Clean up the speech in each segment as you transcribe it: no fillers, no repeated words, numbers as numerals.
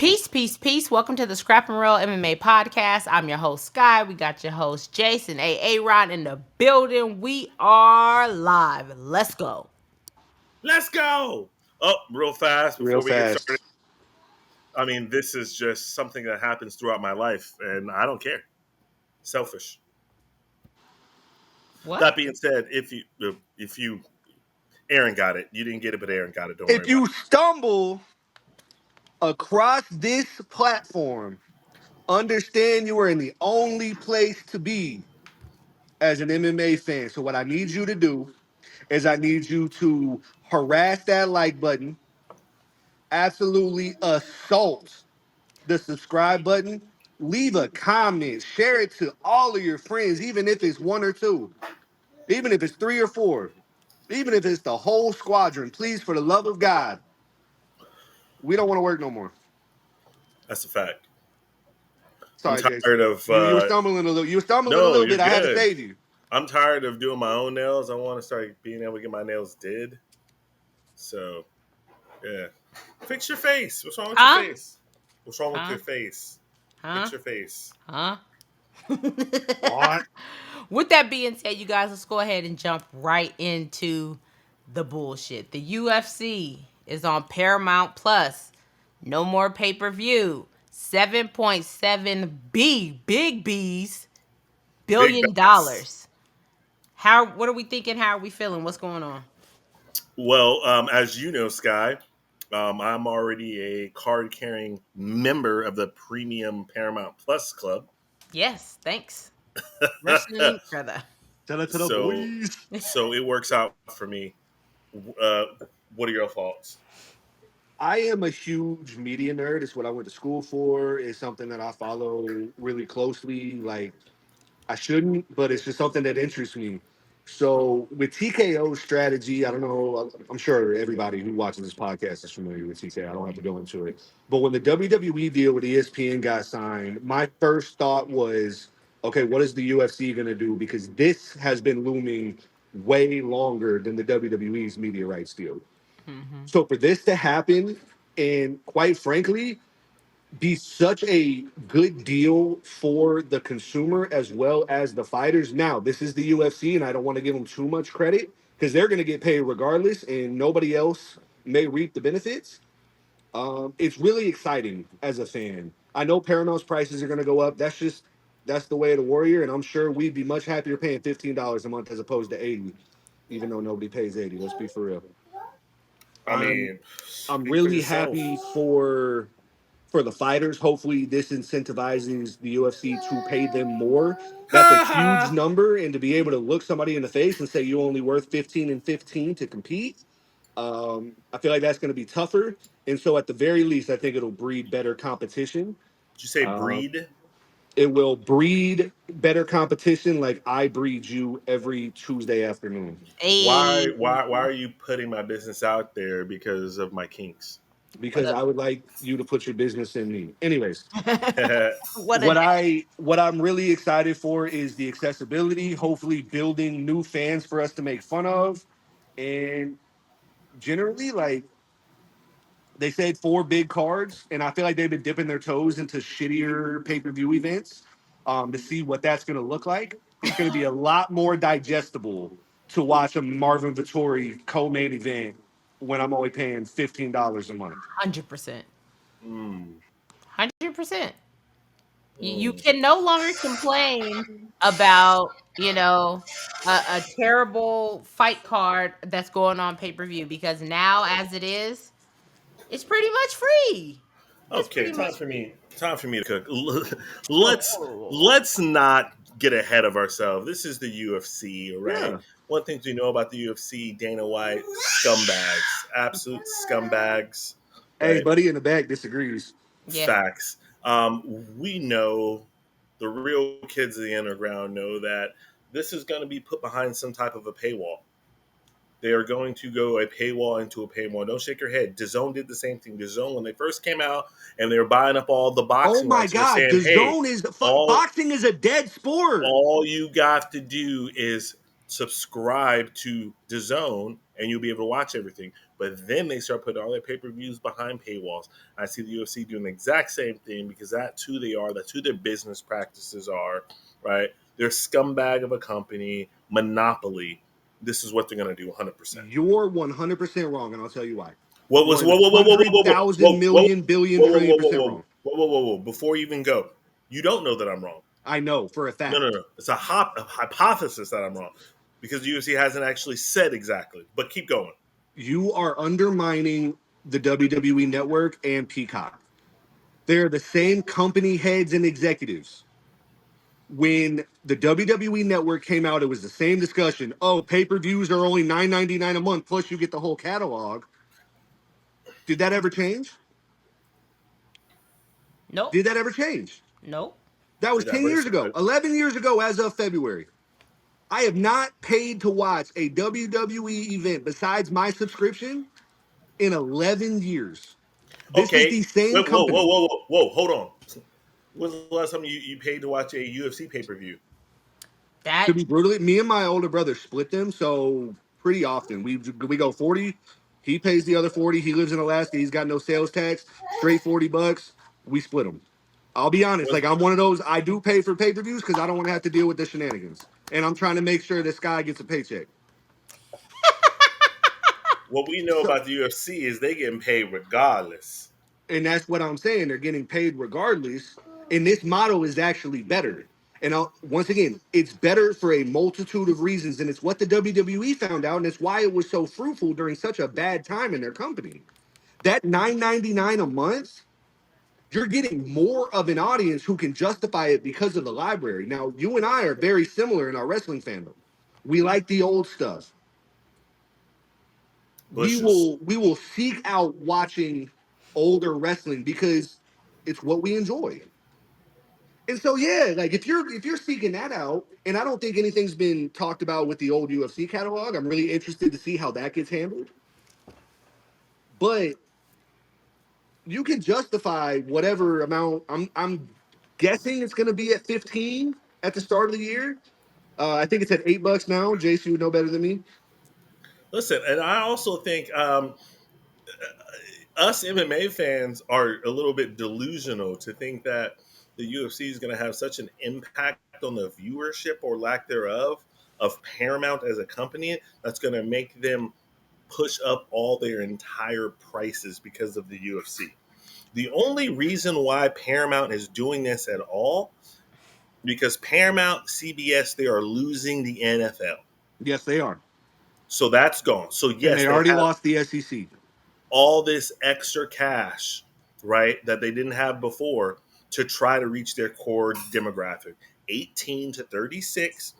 Peace, peace, peace. Welcome to the Scrap and Roll MMA podcast. I'm your host, Sky. We got your host, Jason, Ron in the building. We are live. Let's go. Let's go. Oh, real fast Real before we get started. fast. I mean, this is just something that happens throughout my life, and I don't care. Selfish. What? That being said, if you, Aaron got it. You didn't get it, but Aaron got it. Don't worry If about you stumble across this platform, understand you are in the only place to be as an MMA fan. So what I need you to do is I need you to harass that like button, absolutely assault the subscribe button, leave a comment, share it to all of your friends, even if it's one or two, even if it's three or four, even if it's the whole squadron. Please, for the love of God, we don't want to work no more. it. That's a fact. I'm Sorry, tired Jason. of. You were stumbling a little. You were stumbling a No, little you're bit. I had to good. save you. I'm tired of doing my own nails. I want to start being able to get my nails did. So, yeah. Fix your face. What's wrong with Huh? your face? What's wrong with Huh? your face? Huh? Fix your face. Huh? What? With that being said, you guys, let's go ahead and jump right into the bullshit. The UFC is on Paramount Plus. No more pay-per-view. 7.7 big B's, billion Big dollars. What are we thinking? How are we feeling? What's going on? Well, as you know, Sky, I'm already a card-carrying member of the Premium Paramount Plus Club. Yes, thanks. Wrestling brother. Tell it to the so, boys. so it works out for me. Uh, what are your thoughts? I am a huge media nerd. It's what I went to school for. It's something that I follow really closely. Like I shouldn't, but it's just something that interests me. So with TKO's strategy, I don't know. I'm sure everybody who watches this podcast is familiar with TKO. I don't have to go into it. But when the WWE deal with ESPN got signed, my first thought was, okay, what is the UFC going to do? Because this has been looming way longer than the WWE's media rights deal. Mm-hmm. So for this to happen, and quite frankly, be such a good deal for the consumer as well as the fighters. Now, this is the UFC, and I don't want to give them too much credit because they're going to get paid regardless, and nobody else may reap the benefits. It's really exciting as a fan. I know Paramount's prices are going to go up. That's the way of the warrior, and I'm sure we'd be much happier paying $15 a month as opposed to 80, even though nobody pays 80. Let's be for real. I I'm mean, I'm speak for really yourself. happy for the fighters. Hopefully, this incentivizes the UFC to pay them more. That's a huge number, and to be able to look somebody in the face and say you only worth 15 and 15 to compete, I feel like that's going to be tougher. And so, at the very least, I think it'll breed better competition. Did you say Uh, breed? it will breed better competition, like I breed you every Tuesday afternoon. Why, Hey, why, why are you putting my business out there because of my kinks? what Because up? I would like you to put your business in me. Anyways, What a what I'm really excited for is the accessibility, hopefully building new fans for us to make fun of. And generally, like they said, 4 big cards, and I feel like they've been dipping their toes into shittier pay-per-view events to see what that's going to look like. It's going to be a lot more digestible to watch a Marvin Vittori co-main event when I'm only paying $15 a month. 100%. mm, 100%. You mm. can no longer complain about, a terrible fight card that's going on pay-per-view because now as it is, it's pretty much free. It's Okay, pretty much time for free. me. Time for me to cook. Whoa, Let's whoa, whoa, whoa. let's not get ahead of ourselves. This is the UFC, all right? Yeah. One thing we know about the UFC, Dana White, scumbags, absolute scumbags, Hey, right? buddy in the back disagrees. Yeah. Facts. We know the real kids of the underground know that this is going to be put behind some type of a paywall. They are going to go a paywall into a paywall. Don't shake your head. DAZN did the same thing. DAZN, when they first came out and they were buying up all the Oh boxing my rights, they were God, saying, the "Hey, zone is all boxing is a dead sport. all you got to do is subscribe to DAZN, and you'll be able to watch everything. But then they start putting all their pay per views behind paywalls. I see the UFC doing the exact same thing because that's who they are. That's who their business practices are, right? They're a scumbag of a company, monopoly. This is what they're going to do 100%. You're 100% wrong, and I'll tell you why. What was whoa, whoa, whoa, whoa, whoa, whoa, 100,000 whoa, whoa, million billion whoa, whoa, trillion whoa, whoa, percent whoa, wrong. whoa, whoa, whoa, whoa. Before you even go, you don't know that I'm wrong. I know for a No, no, fact. no. It's a hypothesis that I'm wrong because the UFC hasn't actually said exactly. But keep going. You are undermining the WWE network and Peacock. They're the same company heads and executives. When the WWE network came out, it was the same discussion. Oh, pay-per-views are only $9.99 a month, plus you get the whole catalog. Did that ever change? Nope. Did that ever change? Nope. That was Did that 10 years bracelet ago, fit? 11 years ago, as of February. I have not paid to watch a WWE event besides my subscription in 11 years. This is Okay. the same Whoa, whoa, whoa, company. whoa, whoa, whoa. Hold on. When's the last time you paid to watch a UFC pay per view? To That be brutally, me and my older brother split them, so pretty often we go 40. He pays the other 40. He lives in Alaska. He's got no sales tax. Straight $40. We split them. I'll be honest. When's, Like I'm one of those. I do pay for pay per views because I don't want to have to deal with the shenanigans, and I'm trying to make sure this guy gets a paycheck. what we know So, about the UFC is they getting paid regardless. and that's what I'm saying. They're getting paid regardless. And this model is actually better. And once again, it's better for a multitude of reasons. And it's what the WWE found out. And it's why it was so fruitful during such a bad time in their company. That $9.99 a month, you're getting more of an audience who can justify it because of the library. Now, you and I are very similar in our wrestling fandom. We like the old stuff. we Bushes. will we will seek out watching older wrestling because it's what we enjoy. And so yeah, like if you're seeking that out, and I don't think anything's been talked about with the old UFC catalog. I'm really interested to see how that gets handled. But you can justify whatever amount. I'm guessing it's going to be at 15 at the start of the year. I think it's at $8 now. JC would know better than me. Listen, and I also think us MMA fans are a little bit delusional to think that the UFC is going to have such an impact on the viewership or lack thereof of Paramount as a company that's going to make them push up all their entire prices because of the UFC. The only reason why Paramount is doing this at all because Paramount, CBS, they are losing the NFL. Yes, they are, So that's gone. So and yes, they they already have lost the SEC. all this extra cash, right, that they didn't have before to try to reach their core demographic. 18 to 36.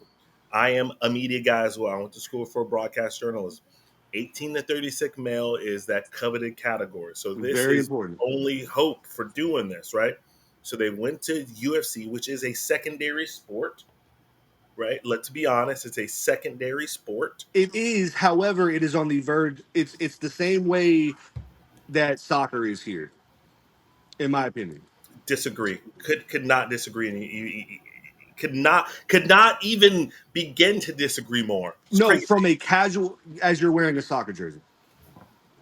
I am a media guy as well. I went to school for broadcast journalism. 18 to 36 male is that coveted category. So this Very is important. only hope for doing this, right? So they went to UFC, which is a secondary sport, right? Let's be honest, it's a secondary sport. It is, however, it is on the verge. It's the same way that soccer is here, in my opinion. Disagree. Could not disagree. And could not even begin to disagree more. It's No, crazy. from a casual, as you're wearing a soccer jersey,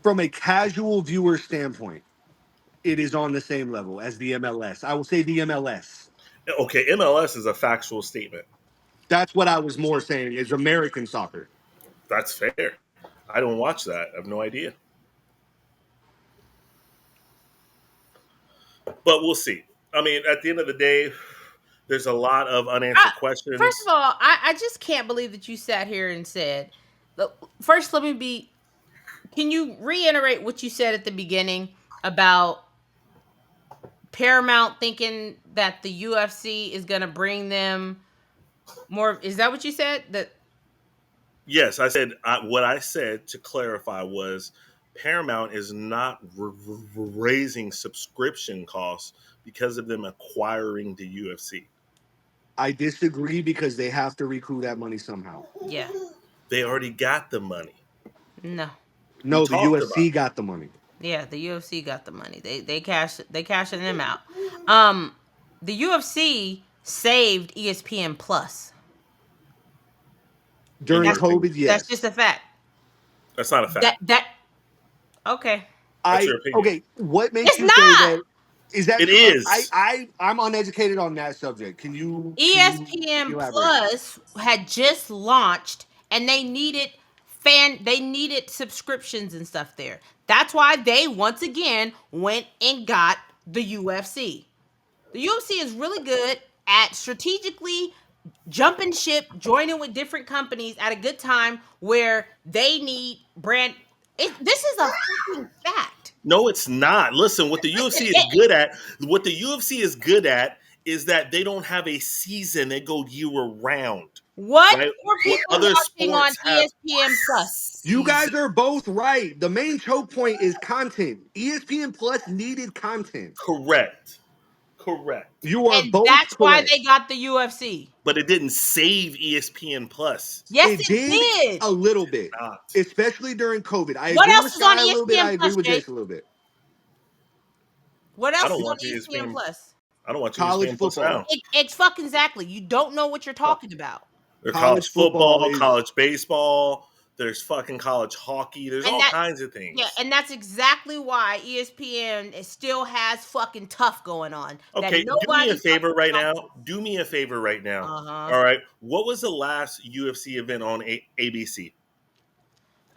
from a casual viewer standpoint, it is on the same level as the MLS. I will say the MLS. Okay, MLS is a factual statement. That's what I was more saying is American soccer. That's fair. I don't watch that. I have no idea. But we'll see. I mean, at the end of the day, there's a lot of I, unanswered first questions. of all, I just can't believe that you sat here and said. First, let me be. Can you reiterate what you said at the beginning about Paramount thinking that the UFC is going to bring them more? Is that what you said? That Yes, I said what I said to clarify was Paramount is not raising subscription costs because of them acquiring the UFC. I disagree because they have to recoup that money somehow. yeah, They already got the money. no, We No, the talked about UFC it. got the money yeah, the UFC got the money. They cashing them out. Um, the UFC saved ESPN Plus. during That's Interesting. COVID. that's just Yes, a fact. That's not a fact. That okay. That's your opinion. Okay. What makes It's you say not. that? Is that It is. I'm uneducated on that subject. Can you ESPN elaborate? Plus had just launched and they needed subscriptions and stuff there. That's why they once again went and got the UFC. The UFC is really good at strategically jumping ship, joining with different companies at a good time where they need brand. This is a fucking fact. No, it's not. Listen, what the Listen, UFC is good at, what the UFC is good at is that they don't have a season. They go year round, what right? are What people other watching on sports have ESPN Plus? You season? guys are both right. The main choke point is content. ESPN Plus needed content. Correct. Correct. You are And both that's why correct. they got the UFC. But it didn't save ESPN Plus. Yes, It it did did. a little bit, Not. especially during COVID. I What agree else with is on Sky a little bit. ESPN I agree Plus, with Jake? Jace a little bit. What I else don't is on watch ESPN ESPN. Plus? I don't watch College ESPN Plus football. now. It's fucking exactly. You don't know what you're talking about. There's college College football football, is college baseball. There's fucking college hockey. There's And all that kinds of Yeah, things. and that's exactly why ESPN still has fucking tough going on that Okay, do me a nobody favor fucking right now. watches. Do me a favor right now. Uh-huh. All right. What was the last UFC event on ABC?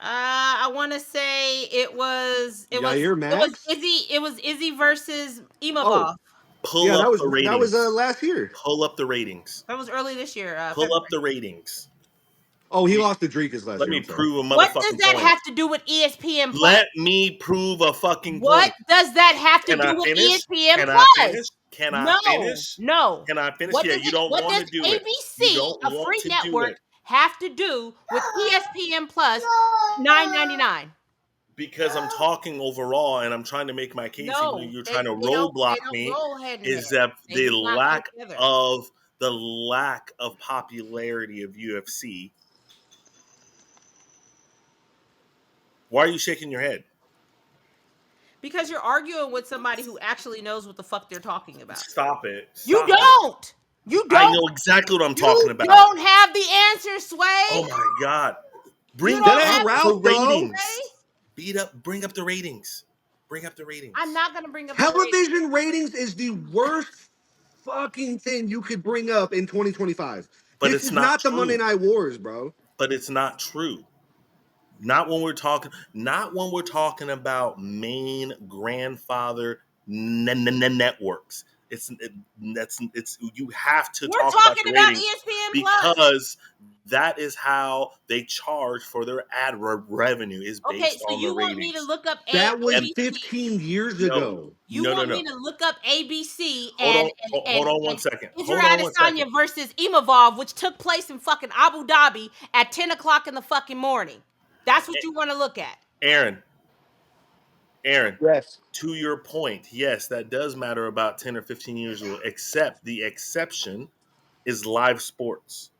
I want to say Yair Max. It was Izzy versus Oh, Imavov. Pull yeah, up that was the that was ratings. last year. Pull up the ratings. That was early this year, Pull up February. the ratings. Oh, he Let me, lost to Dricus last let year. me I'm sorry. prove a What does motherfucking that point. have to do with ESPN Plus? Let me prove a fucking What point. does that have to Can do I with finish? ESPN Can I Plus? finish? Can I No, finish? no. Can I finish? Yeah, you don't What want does to do it. You ABC, don't a want free to do network, it have to do with ESPN Plus $9.99? because I'm talking overall and I'm trying to make my case, even though No, you're trying to they roadblock don't me, go head and is head. that They do not go together. the lack of popularity of UFC. Why are you shaking your head? Because you're arguing with somebody who actually knows what the fuck they're talking about. Stop it. You Stop it. don't. You I don't. know exactly what I'm talking You about. don't have the answer, Sway. Oh my god. You Bring That don't ain't have up the the Ralph answer, though. ratings. Sway. Bring up the ratings. Bring up the I'm ratings. not gonna bring up the ratings. Television ratings is the worst fucking thing you could bring up in 2025. But This it's is not not the Monday true. Night Wars, bro. But it's not true. Not when we're talking about main grandfather networks. It's you have to We're talk about talking the about ratings ESPN Plus. because that is how they charge for their revenue is Okay, based so on the you want me to ratings. look up That was And ABC? 15 years no, ago. You no, no, want no. me to look up ABC Hold on, hold on one and second. Israel Hold on one second. Adesanya versus Imavov, which took place in fucking Abu Dhabi at 10 o'clock in the fucking morning. That's what you want to look at. Aaron, Aaron, Yes. to your point, yes, that does matter about 10 or 15 years ago, except the exception is live sports.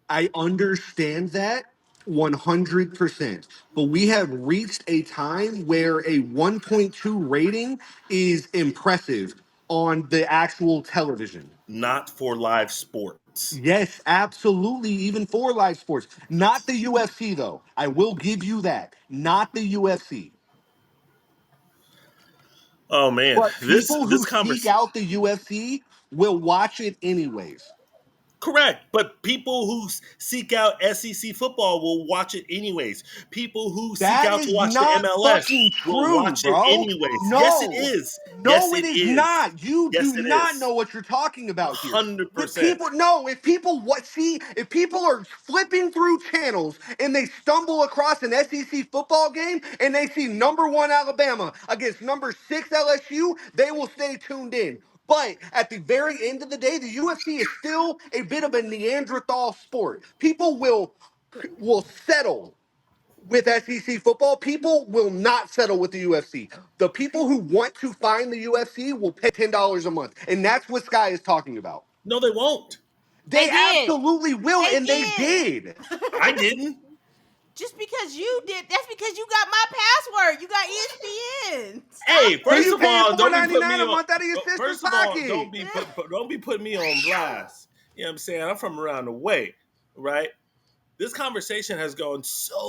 I understand that 100%. But we have reached a time where a 1.2 rating is impressive on the actual television. Not for live sports. Yes, absolutely. Even for live sports. Not the UFC, though. I will give you that. Not the UFC. Oh man, But this people this who seek conversation. out the UFC will watch it anyways. Correct, but people who seek out SEC football will watch it anyways. People who seek That out to is watch the not MLS fucking will true, watch it bro. anyways. Yes, it No. is. Yes, No, it it is is. not. You Yes, do it not is. know what you're talking about here. Hundred If percent. people no, if people are flipping through channels and they stumble across an SEC football game and they see number 1 Alabama against number 6 LSU, they will stay tuned in. But at the very end of the day, the UFC is still a bit of a Neanderthal sport. People will settle with SEC football. People will not settle with the UFC. The people who want to find the UFC will pay $10 a month. And that's what Sky is talking about. No, they won't. They They did. absolutely will, They and they did. did. I didn't. Just because you did, that's because you got my password. You got ESPN. Stop Hey, So it. first you of paying all, don't be putting $4.99 me a on. month out of your sister's First of all, pocket. don't be putting me on blast. You know what I'm saying? I'm from around the way, right? This conversation has gone so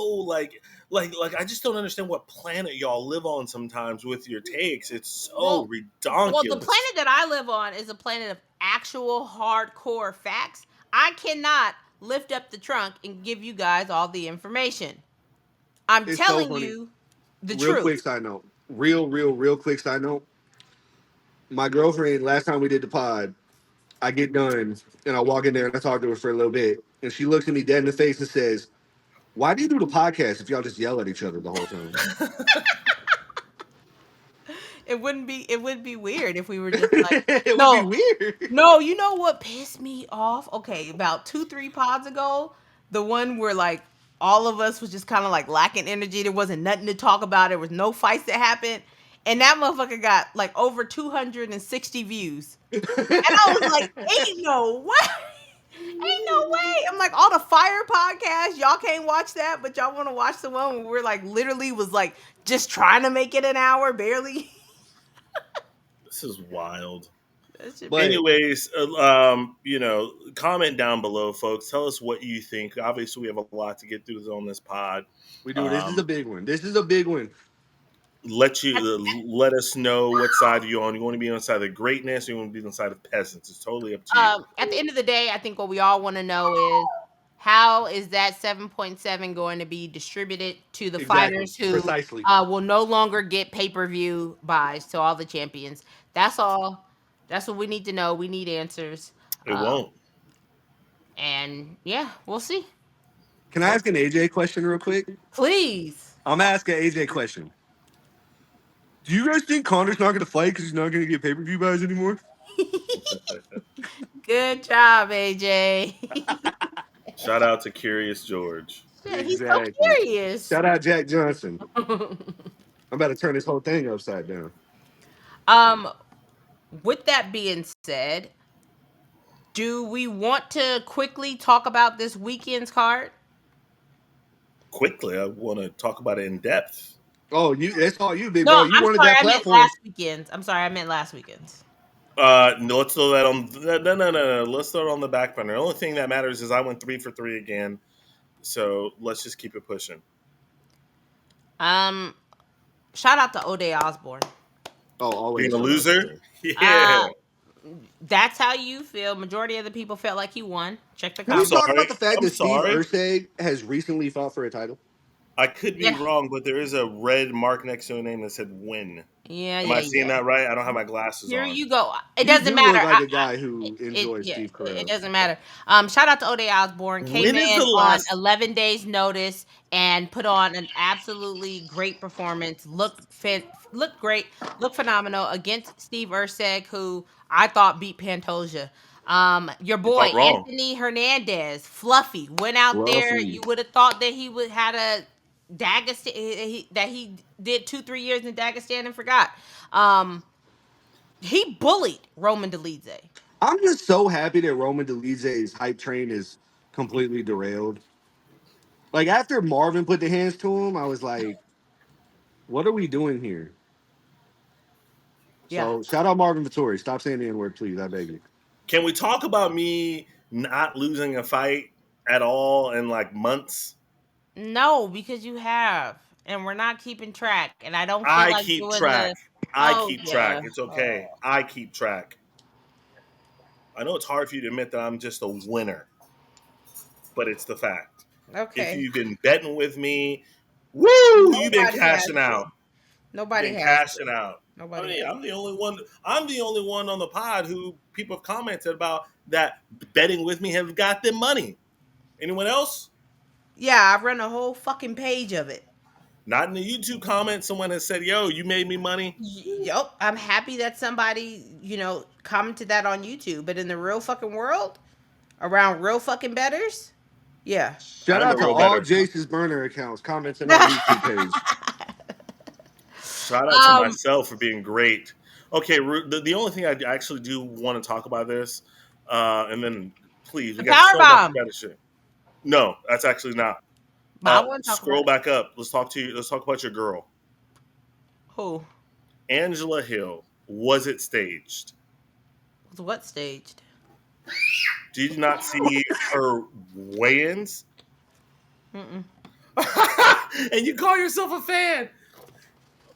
like I just don't understand what planet y'all live on sometimes with your takes. It's so Well, the redonkulous. planet that I live on is a planet of actual hardcore facts. I cannot lift up the trunk and give you guys all the information. I'm It's so telling funny. you the Real quick truth. side note. Real quick side note. My girlfriend, last time we did the pod, I get done and I walk in there and I talk to her for a little bit. And she looks at me dead in the face and says, "Why do you do the podcast if y'all just yell at each other the whole time?" It wouldn't be weird if we were just like, It would be no, weird. no, you know what pissed me off? Okay, about 2, 3 pods ago, the one where like all of us was just kind of like lacking energy. There wasn't nothing to talk about. There was no fights that happened. And that motherfucker got like over 260 views. And I was like, ain't no way. Ain't no way. I'm like, all the fire podcasts, y'all can't watch that, but y'all want to watch the one where we're like literally was like just trying to make it an hour, barely. This is wild. That should be. But Anyways, comment down below, folks. Tell us what you think. Obviously, we have a lot to get through on this pod. we do. This is a Um, big one. This is a big one. let us know what side you're on. You want to be on the side of greatness, or you want to be on the side of peasants? It's totally up to you. At the end of the day, I think what we all want to know is how is that 7.7 going to be distributed to the Exactly. fighters who Precisely. will no longer get pay-per-view buys to all the champions? That's all. That's what we need to know. We need answers. It won't. And yeah, we'll see. Can I ask an AJ question real quick? Please. I'm gonna ask an AJ question. Do you guys think Connor's not gonna fight because he's not gonna get pay-per-view buys anymore? Good job, AJ. Shout out to Curious George. Shit, he's so Exactly. curious. Shout out Jack Johnson. I'm about to turn this whole thing upside down. um, with that being said, do we want to quickly talk about this weekend's card? Quickly, I want to talk about it in depth. Oh, that's all you, big No, bro. You I'm wanted sorry. that I meant platform. last weekend's. I'm sorry. I meant last weekend's. No, let's throw that on. No. Let's throw it on the back burner. The only thing that matters is I went 3 for 3 again. So let's just keep it pushing. Um, shout out to O'Day Osborne. Oh, always Being a shout out loser? to Yeah. Uh, that's how you feel. Majority of the people felt like he won. Check the Can we I'm comments. talk about sorry. the fact I'm that Steve sorry. Ursay has recently fought for a title? I could be Yeah, wrong, but there is a red mark next to a name that said win. yeah, Am yeah, I seeing yeah. that right? I don't have my glasses Here on. you go. It You doesn't do matter. look like a guy who enjoys Yeah, Steve it Carell. doesn't matter. Shout out to O'Day Osborne. Came When is in the on last 11 days notice and put on an absolutely great performance. Looked great. Looked phenomenal against Steve Urseg, who I thought beat Pantoja. Your you boy thought wrong? Anthony Hernandez, Fluffy, went out there. Fluffy. You would have thought that he would had a Dagestan, that he did 2, 3 years in Dagestan and forgot. Um, he bullied Roman Dolidze. I'm just so happy that Roman Dolidze's hype train is completely derailed. Like after Marvin put the hands to him, I was like, "What are we doing here?" Yeah. So shout out Marvin Vittori. Stop saying the N word, please. I beg you. Can we talk about me not losing a fight at all in like months? No, because you have, and we're not keeping track, and I don't feel I like keep doing the. track. I Oh keep track. yeah. It's okay. I keep track. I know it's hard for you to admit that I'm just a winner, but it's the fact. If Okay. you've been betting with me, woo, you've been Nobody has cashing out. been. You've Nobody been has cashing been. out. I Nobody mean, has. I'm the only one. I'm the only one on the pod who people have commented about that betting with me have got them money. Anyone else? Yeah, I've run a whole fucking page of it. Not in the YouTube comments. Someone has said, "Yo, you made me money." Yup. I'm happy that somebody, commented that on YouTube, but in the real fucking world, around real fucking betters, yeah. Shout I'm out a to real all better. Jace's burner accounts commenting our YouTube page. Shout out to um, myself for being great. Okay, the only thing I actually do want to talk about this, and then please, we the got power so much bomb. better shit. No, that's actually not. But I want to talk about Scroll it. back up. Let's talk to you. Let's talk about your girl, Who? Angela Hill. Was it staged? Was what staged? Did you not see her weigh-ins? Mm-mm. And you call yourself a fan.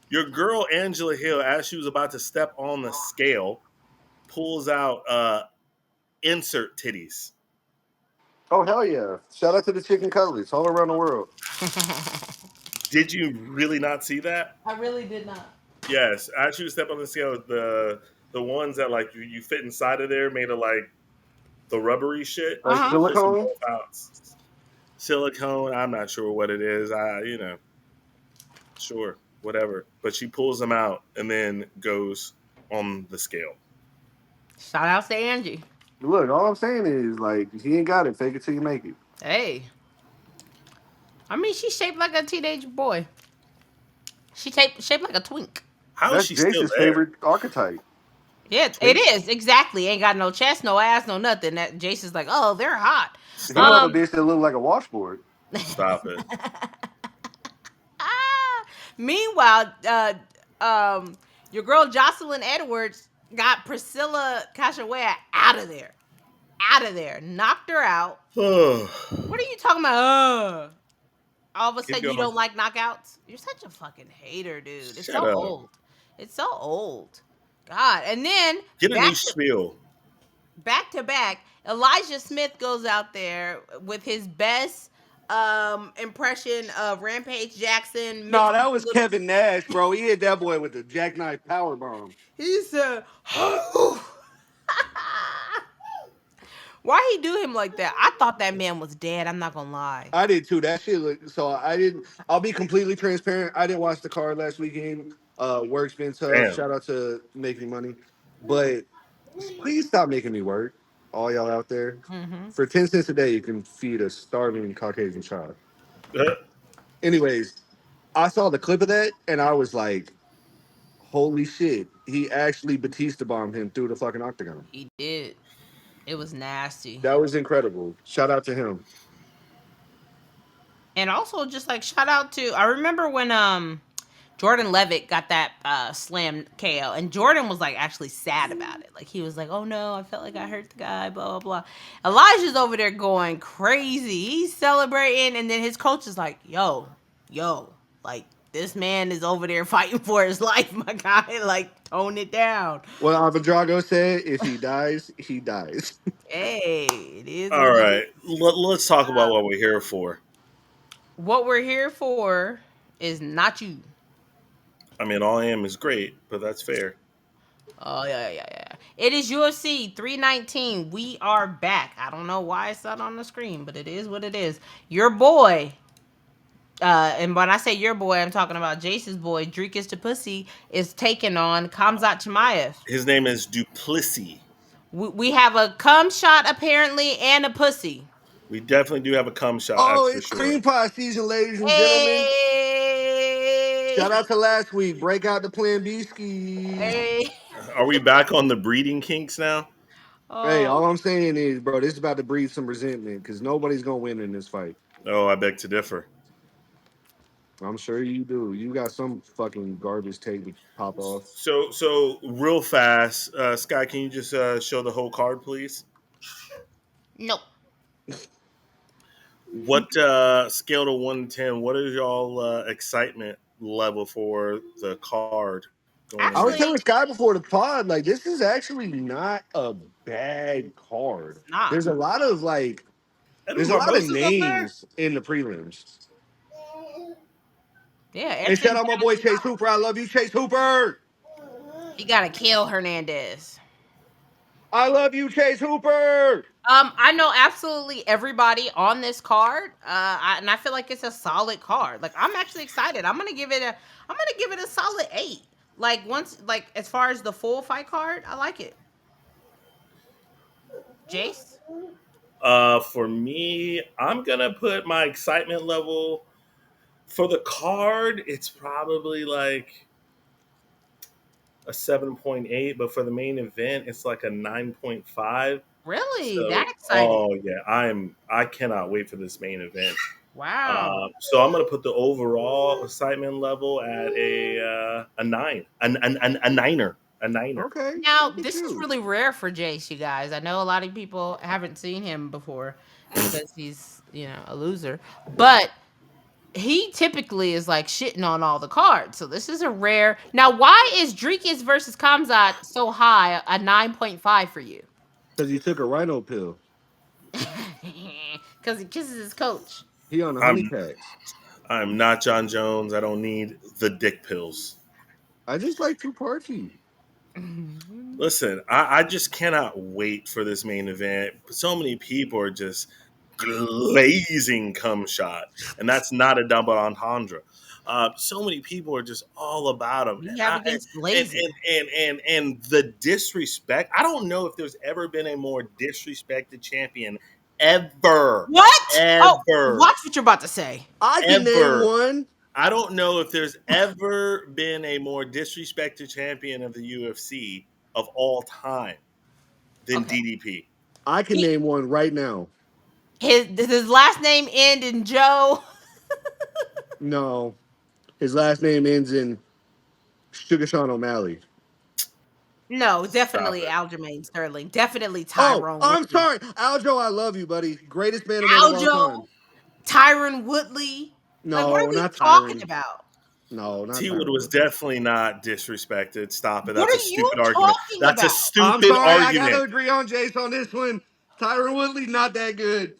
Your girl Angela Hill, as she was about to step on the scale, pulls out insert titties. Oh hell yeah! Shout out to the chicken cutlets all around the world. Did you really not see that? I really did not. Yes, as she was step on the scale, the ones that like you fit inside of there made of like the rubbery shit. Like She Uh-huh. pulls them silicone. both out. Silicone. I'm not sure what it is. Sure, whatever. But she pulls them out and then goes on the scale. Shout out to Angie. Look, all I'm saying is like, if you ain't got it, fake it till you make it. Hey. I mean, she's shaped like a teenage boy. She shaped like a twink. How is That's she still Jace's there? favorite archetype. Yeah, it Twink? is. Exactly. Ain't got no chest, no ass, no nothing. That Jason's like, oh, they're hot. He love a Stop it. Um bitch that look like a washboard. Stop it. Ah. Meanwhile, um, your girl Jocelyn Edwards got Priscilla Cachoeira out of there. Out of there. Knocked her out. What are you talking about? All of a Keep sudden you going. don't like knockouts? You're such a fucking hater, dude. It's Shut so up. old. It's so old. God. And then Get a new spiel. back to back, Elijah Smith goes out there with his best impression of Rampage Jackson No, mixed that with a was little. Kevin Nash, bro. He hit that boy with the jackknife power bomb. He said, why he do him like that? I thought that man was dead. I'm not gonna lie. I did too. That shit. So I didn't. I'll be completely transparent. I didn't watch the card last weekend. Work's been tough. Damn. Shout out to making money, but please stop making me work. All y'all out there, Hmm. for 10 cents a day, you can feed a starving Caucasian child. Anyways, I saw the clip of that and I was like, "Holy shit!" He actually Batista bombed him through the fucking octagon. He did. It was nasty. That was incredible. Shout out to him. And also just like shout out to I remember when Jordan Levitt got that slam KO, and Jordan was like actually sad about it. Like he was like, "Oh no, I felt like I hurt the guy." Blah blah blah. Elijah's over there going crazy. He's celebrating, and then his coach is like, "Yo, yo, like this man is over there fighting for his life, my guy. Like tone it down." Well, Ivan Drago said, "If he dies, he dies." Hey, it is All what it right. is. Let's talk about what we're here for. What we're here for is not you. I mean, all I am is great, but that's fair. Oh yeah. It is UFC 319. We are back. I don't know why it's not on the screen, but it is what it is. Your boy, and when I say your boy, I'm talking about Jace's boy, Dricus Du Plessis, is taking on Khamzat Chimaev. His name is Duplessis. We have a cum shot apparently and a pussy. We definitely do have a cum shot, Oh, that's for it's sure. cream pie season, ladies and gentlemen. Hey, Shout out to last week. Break out the Plan B skis. hey. Are we back on the breeding kinks now? Hey, Oh, all I'm saying is, bro, this is about to breed some resentment because nobody's gonna win in this fight. Oh, I beg to differ. I'm sure you do. You got some fucking garbage tape to pop off. So real fast, Scott, can you just show the whole card, please? no. What scale to 1 to 10? What is y'all excitement level for the card going I into was it? Actually, telling Sky before the pod, like this is actually not a bad card. it's not. There's a lot of like, Eddie there's a lot of Barbosa's up there. names in the prelims. Yeah, And shout Edson. out my boy Chase Hooper. I love you, Chase Hooper. He gotta kill Hernandez. I love you, Chase Hooper. I know absolutely everybody on this card, and I feel like it's a solid card. Like I'm actually excited. I'm gonna give it a solid 8. Like once, like as far as the full fight card, I like it. Jace, For me, I'm gonna put my excitement level for the card. It's probably like a 7.8, but for the main event, it's like a 9.5. really that So, excited? oh yeah, I cannot wait for this main event. Wow. So I'm gonna put the overall excitement level at a nine, a niner, a niner. Okay, Now look at this is you. really rare for Jace, you guys. I know a lot of people haven't seen him before because he's a loser, but he typically is like shitting on all the cards. So this is a rare. Now, why is Dricus versus Khamzat so high, a 9.5 for you? Because he took a rhino pill. Because he kisses his coach. He on the honey I'm packs. I'm not John Jones. I don't need the dick pills. I just like to party. Listen, I just cannot wait for this main event. So many people are just glazing cum shot, and that's not a double entendre. So many people are just all about him, What do you have against glazing? and the disrespect. I don't know if there's ever been a more disrespected champion ever, What? Oh, ever, watch what you're about to say. I can name ever. one. I don't know if there's ever been a more disrespected champion of the UFC of all time than Okay. DDP. I can He, name one right now. does his last name end in Joe? No, his last name ends in Sugar Sean O'Malley. No, Stop definitely it. Aljamain Sterling. Definitely Oh, Tyrone I'm Woodley. sorry, Aljo. I love you, buddy. Greatest man of all time. Aljo, Tyron Woodley. Like, what No, are we not talking Tyron. about? No, not T-Wood Tyron was Woodley. definitely not disrespected. Stop it. What That's a are you stupid argument. talking That's a about? I'm stupid sorry. I gotta argument. agree on Jace on this one. Tyron Woodley's not that good.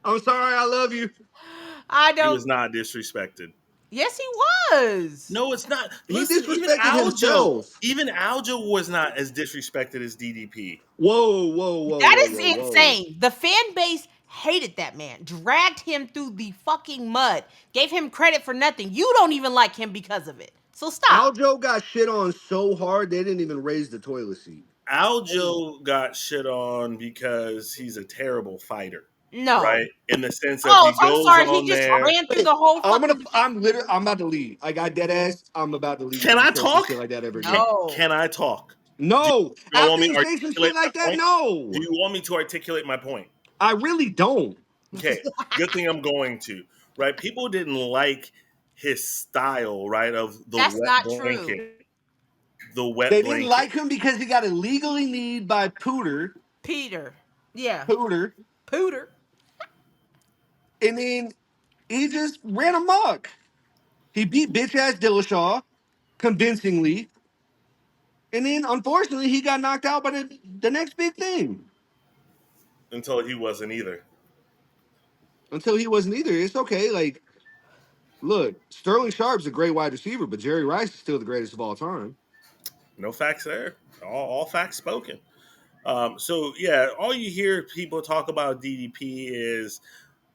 I'm sorry. I love you. I He don't. was not disrespected. Yes, he was. No, it's not. He Listen, disrespected himself. Even Aljo was not as disrespected as DDP. Whoa, whoa, whoa, That whoa, is whoa, whoa. insane. The fan base hated that man, dragged him through the fucking mud, gave him credit for nothing. You don't even like him because of it. So stop. Aljo got shit on so hard they didn't even raise the toilet seat. Aljo got shit on because he's a terrible fighter, No. right? In the sense of Oh, he so I'm goes sorry. He on just there. ran through the whole fucking. I'm about to leave. I got dead ass. I'm about to leave Can if you I say some talk? shit like that ever again. No. Can I talk? No. You don't want After me you to say some shit articulate like my that, point? Do no. you want me to articulate my point? I really don't. Okay, good thing I'm going to. Right? People didn't like his style, right? Of the That's wet not true. blanket. The wet They didn't blanket. like him because he got illegally kneed by Peter. Yeah. Pooter, Pooter. and then he just ran amok. He beat bitch ass Dillashaw convincingly, and then unfortunately he got knocked out by the next big thing. Until he wasn't either. Until he wasn't either. It's okay. Like, look, Sterling Sharp's a great wide receiver, but Jerry Rice is still the greatest of all time. No facts there. All facts spoken. So yeah, all you hear people talk about DDP is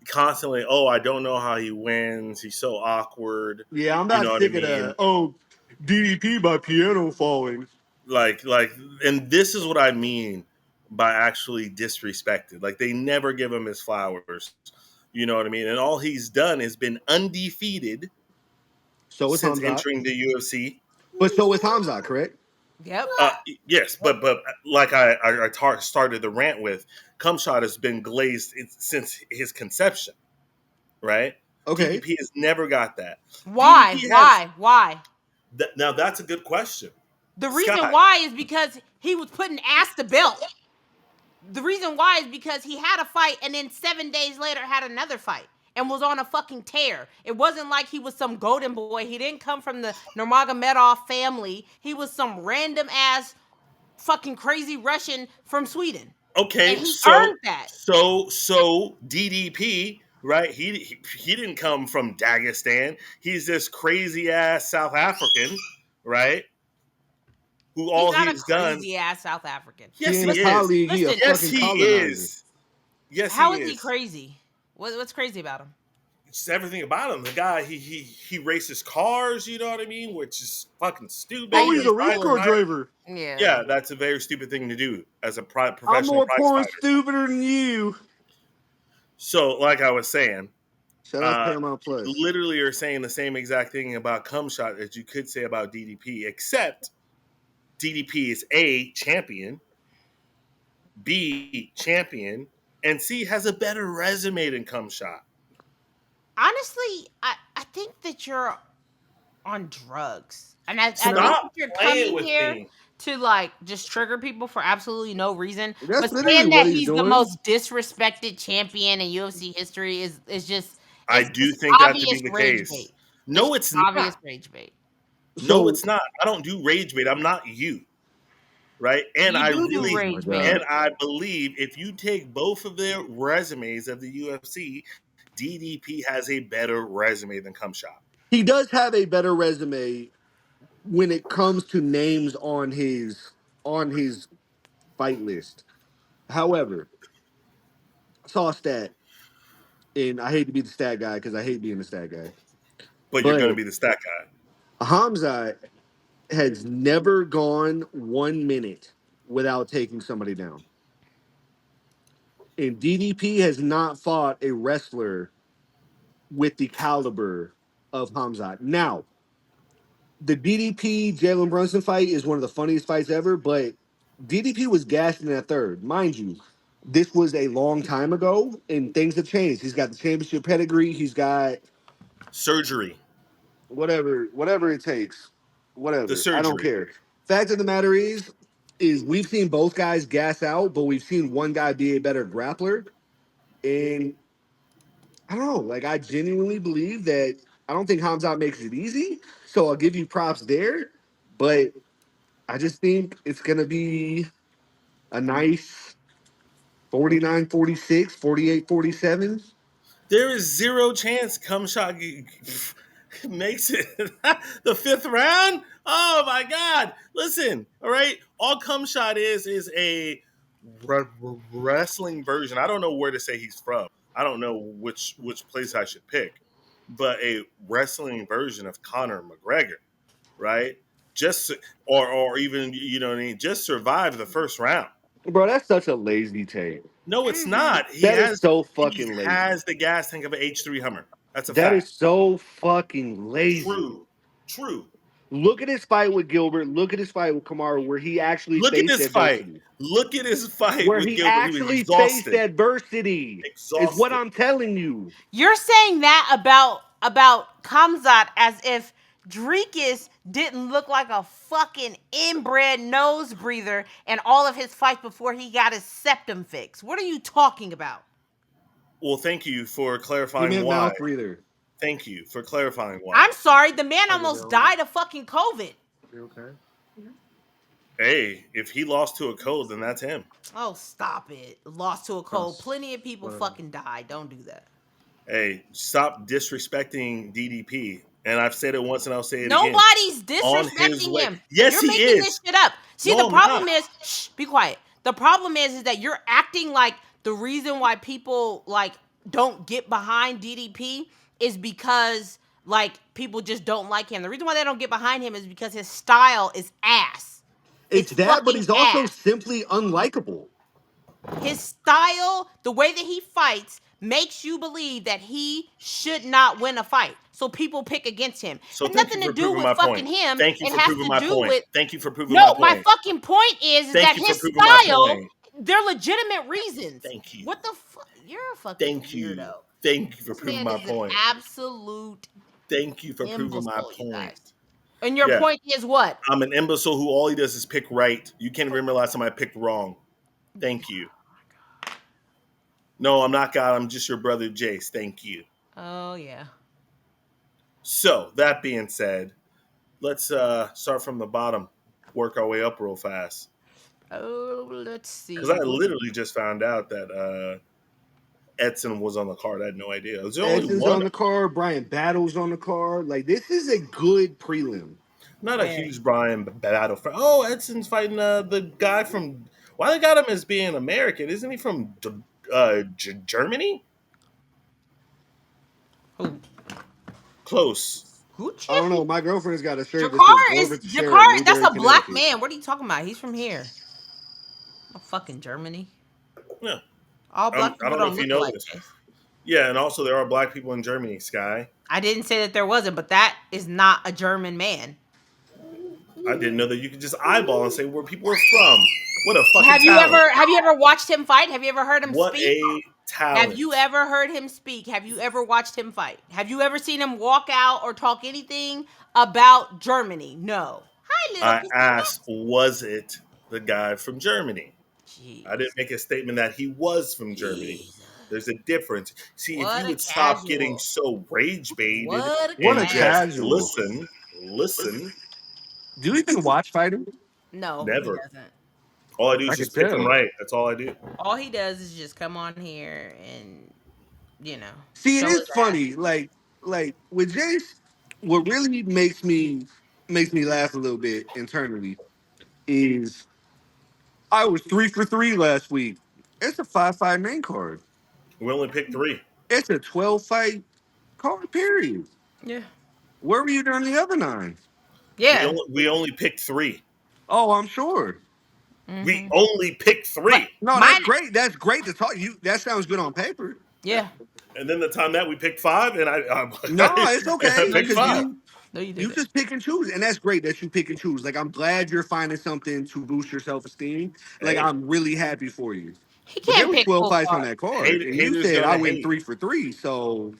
constantly, oh, I don't know how he wins. He's so awkward. Yeah, I'm You about know what I sick of mean? the DDP by piano falling. Like, and this is what I mean by actually disrespected. Like they never give him his flowers. You know what I mean? And all he's done has been undefeated So is since Hamzat. entering the UFC. But so is Hamzat, correct? Yep. Yes, but like started the rant with, Cumshot has been glazed since his conception, right? Okay. DDP has never got that. Why? DDP has Why? now. That's a good question, The reason Scott. why is because he was putting ass to belt. The reason why is because he had a fight and then 7 days later had another fight and was on a fucking tear. It wasn't like he was some golden boy. He didn't come from the Nurmagomedov family. He was some random ass fucking crazy Russian from Sweden. And Okay, he earned that. so DDP, right? He didn't come from Dagestan. He's this crazy ass South African, right? Who He's all not a he's done? crazy ass South African. Yes, He he ain't a is. colleague, he a Listen, Yes, fucking he colonizer. is. Yes, he how is he is. crazy? What's crazy about him? Just everything about him. The guy, he races cars. You know what I mean? Which is fucking stupid. Oh, He he's Crazy a has is private cool. Rico fire. driver. Yeah. Yeah, that's a very stupid thing to do as a I'm professional more prize poor and fighter. stupider than you. So, like I was saying, Shout out uh, Paramount Plus. literally are saying the same exact thing about Cumshot as you could say about DDP, except DDP is A, champion, B, champion, and C, has a better resume than Cumshot. Honestly, I think that you're on drugs. And I Can I? think Stop that you're playing coming with here me. to like just trigger people for absolutely no reason. That's But literally saying that what he's he's the doing. most disrespected champion in UFC history is just I it's do just think that to be obvious the rage case. bait. It's No, just it's obvious not. rage bait. No, So it's not. I don't do rage bait. I'm not you, right? And You I do oh really my rage bait. and god, I believe if you take both of their resumes of the UFC, DDP has a better resume than Cumshot. he does have a better resume when it comes to names on his fight list. However, I saw a stat, and I hate to be the stat guy because I hate being the stat guy, But you're going to but be the stat guy. Hamza has never gone 1 minute without taking somebody down. And DDP has not fought a wrestler with the caliber of Hamzat. Now, the DDP Jalen Brunson fight is one of the funniest fights ever, but DDP was gassed in that third. Mind you, this was a long time ago and things have changed. He's got the championship pedigree, he's got Surgery. whatever it takes. The Whatever. I don't surgery. care. Fact of the matter is we've seen both guys gas out, but we've seen one guy be a better grappler. And I don't know. Like I genuinely believe that I don't think Hamzat makes it easy. So I'll give you props there. But I just think it's gonna be a nice 49-46, 48-47. There is zero chance Cumshot makes it the fifth round. Oh my God! Listen, all right. All Cumshot is a wrestling version. I don't know where to say he's from. I don't know which place I should pick, but a wrestling version of Conor McGregor, right? Just or even what I mean, just survive the first round. Bro, that's such a lazy take. No, it's not. He That is has so he fucking lazy. has the gas tank of an H3 Hummer. That's a That is fact. so fucking lazy. True. True. Look at his fight with Gilbert. Look at his fight with Kamaru, where he actually Look at faced this fight. adversity. Look at his fight Where with he Gilbert. He was actually faced exhausted. adversity is what Exhausted. I'm telling you. You're saying that about Khamzat as if Dricus didn't look like a fucking inbred nose breather in all of his fights before he got his septum fixed. What are you talking about? Well, thank you for He clarifying meant why. mouth breather. Thank you for clarifying why. I'm sorry, the man How's it almost going? died of fucking COVID. You okay? Hey, if he lost to a cold, then that's him. Oh, stop it. Lost to a cold. Plenty of people Whatever. fucking died. Don't do that. Hey, stop disrespecting DDP. And I've said it once and I'll say it again. Nobody's On his disrespecting way. him. Yes, You're he making is. this shit up. See, No, the I'm not. problem is, shh, be quiet. The problem is that you're acting like the reason why people like don't get behind DDP is because like people just don't like him. The reason why they don't get behind him is because his style is ass. It's It's that, but fucking he's also ass. simply unlikable. His style, the way that he fights, makes you believe that he should not win a fight. So people pick against him. So It has thank you nothing to for do proving with my fucking point. him. Thank you It for has proving to my do point. with Thank you for proving my no. My point. fucking point is Thank that you for his proving my style, point. they're legitimate reasons. Thank you. What the fuck? You're a fucking Thank you. weirdo. Thank you for This proving man my is an point. absolute Thank you for proving my imbecile, you point. guys. And your Yeah, point is what? I'm an imbecile who all he does is pick right. You can't remember last time I picked wrong. Thank you. No, I'm not God. I'm just your brother Jace. Thank you. Oh yeah. So that being said, let's start from the bottom, work our way up real fast. Oh, let's Because see. I literally just found out that Edson was on the card. I had no idea. It was the only Edson's one. on the card. Brian Battle's on the card. Like this is a good prelim. Not a Very. huge Brian battle. Oh, Edson's fighting the guy from. Why they got him as being American? Isn't he from Germany? Who? Close. Who I don't know. champion? My girlfriend's got a shirt that says Jakar "Glover is to Sharon, Jakar. That's Newberry, a black Connecticut." man. What are you talking about? He's from here. Oh, fucking Germany. Yeah. All black I people don't know don't if you look know alike. this. Chase. Yeah, and also there are black people in Germany, Sky. I didn't say that there wasn't, but that is not a German man. I didn't know that you could just eyeball and say where people are from. What a fucking Have you talent. ever watched him fight? Have you ever heard him What speak? a talent. Have you ever heard him speak? Have you ever watched him fight? Have you ever seen him walk out or talk anything about Germany? No. How little I pissy asked, what? was it the guy from Germany? I didn't Jeez. make a statement that he was from Germany. Jesus. There's a difference. See, if What you a would stop getting casual. so rage baited What a What a and just casual. casual. listen, Do you even watch fighting? No, he never. doesn't. All I do I is can just pick them tell. right. That's all I do. All he does is just come on here and, you know, See, it show is his ass. funny. Like with Jace, what really makes me laugh a little bit internally is I was 3 for 3 last week. It's a 5 fight main card. We only picked three. It's a 12 fight card. Period. Yeah. Where were you during the other 9? Yeah. We only picked three. Oh, I'm sure. We Hmm. only picked But three. No, that's mine, great. That's great to talk. You that sounds good on paper. yeah. And then the time that we picked five, and No, it's and I okay No, picked you because five. didn't. you No, you you didn't. just pick and choose, and that's great that you pick and choose. Like I'm glad you're finding something to boost your self esteem. Like Hey, I'm really happy for you. He But there can't was pick 12 full fights on card. that card, and you haters said I gonna went hate. 3 for 3. So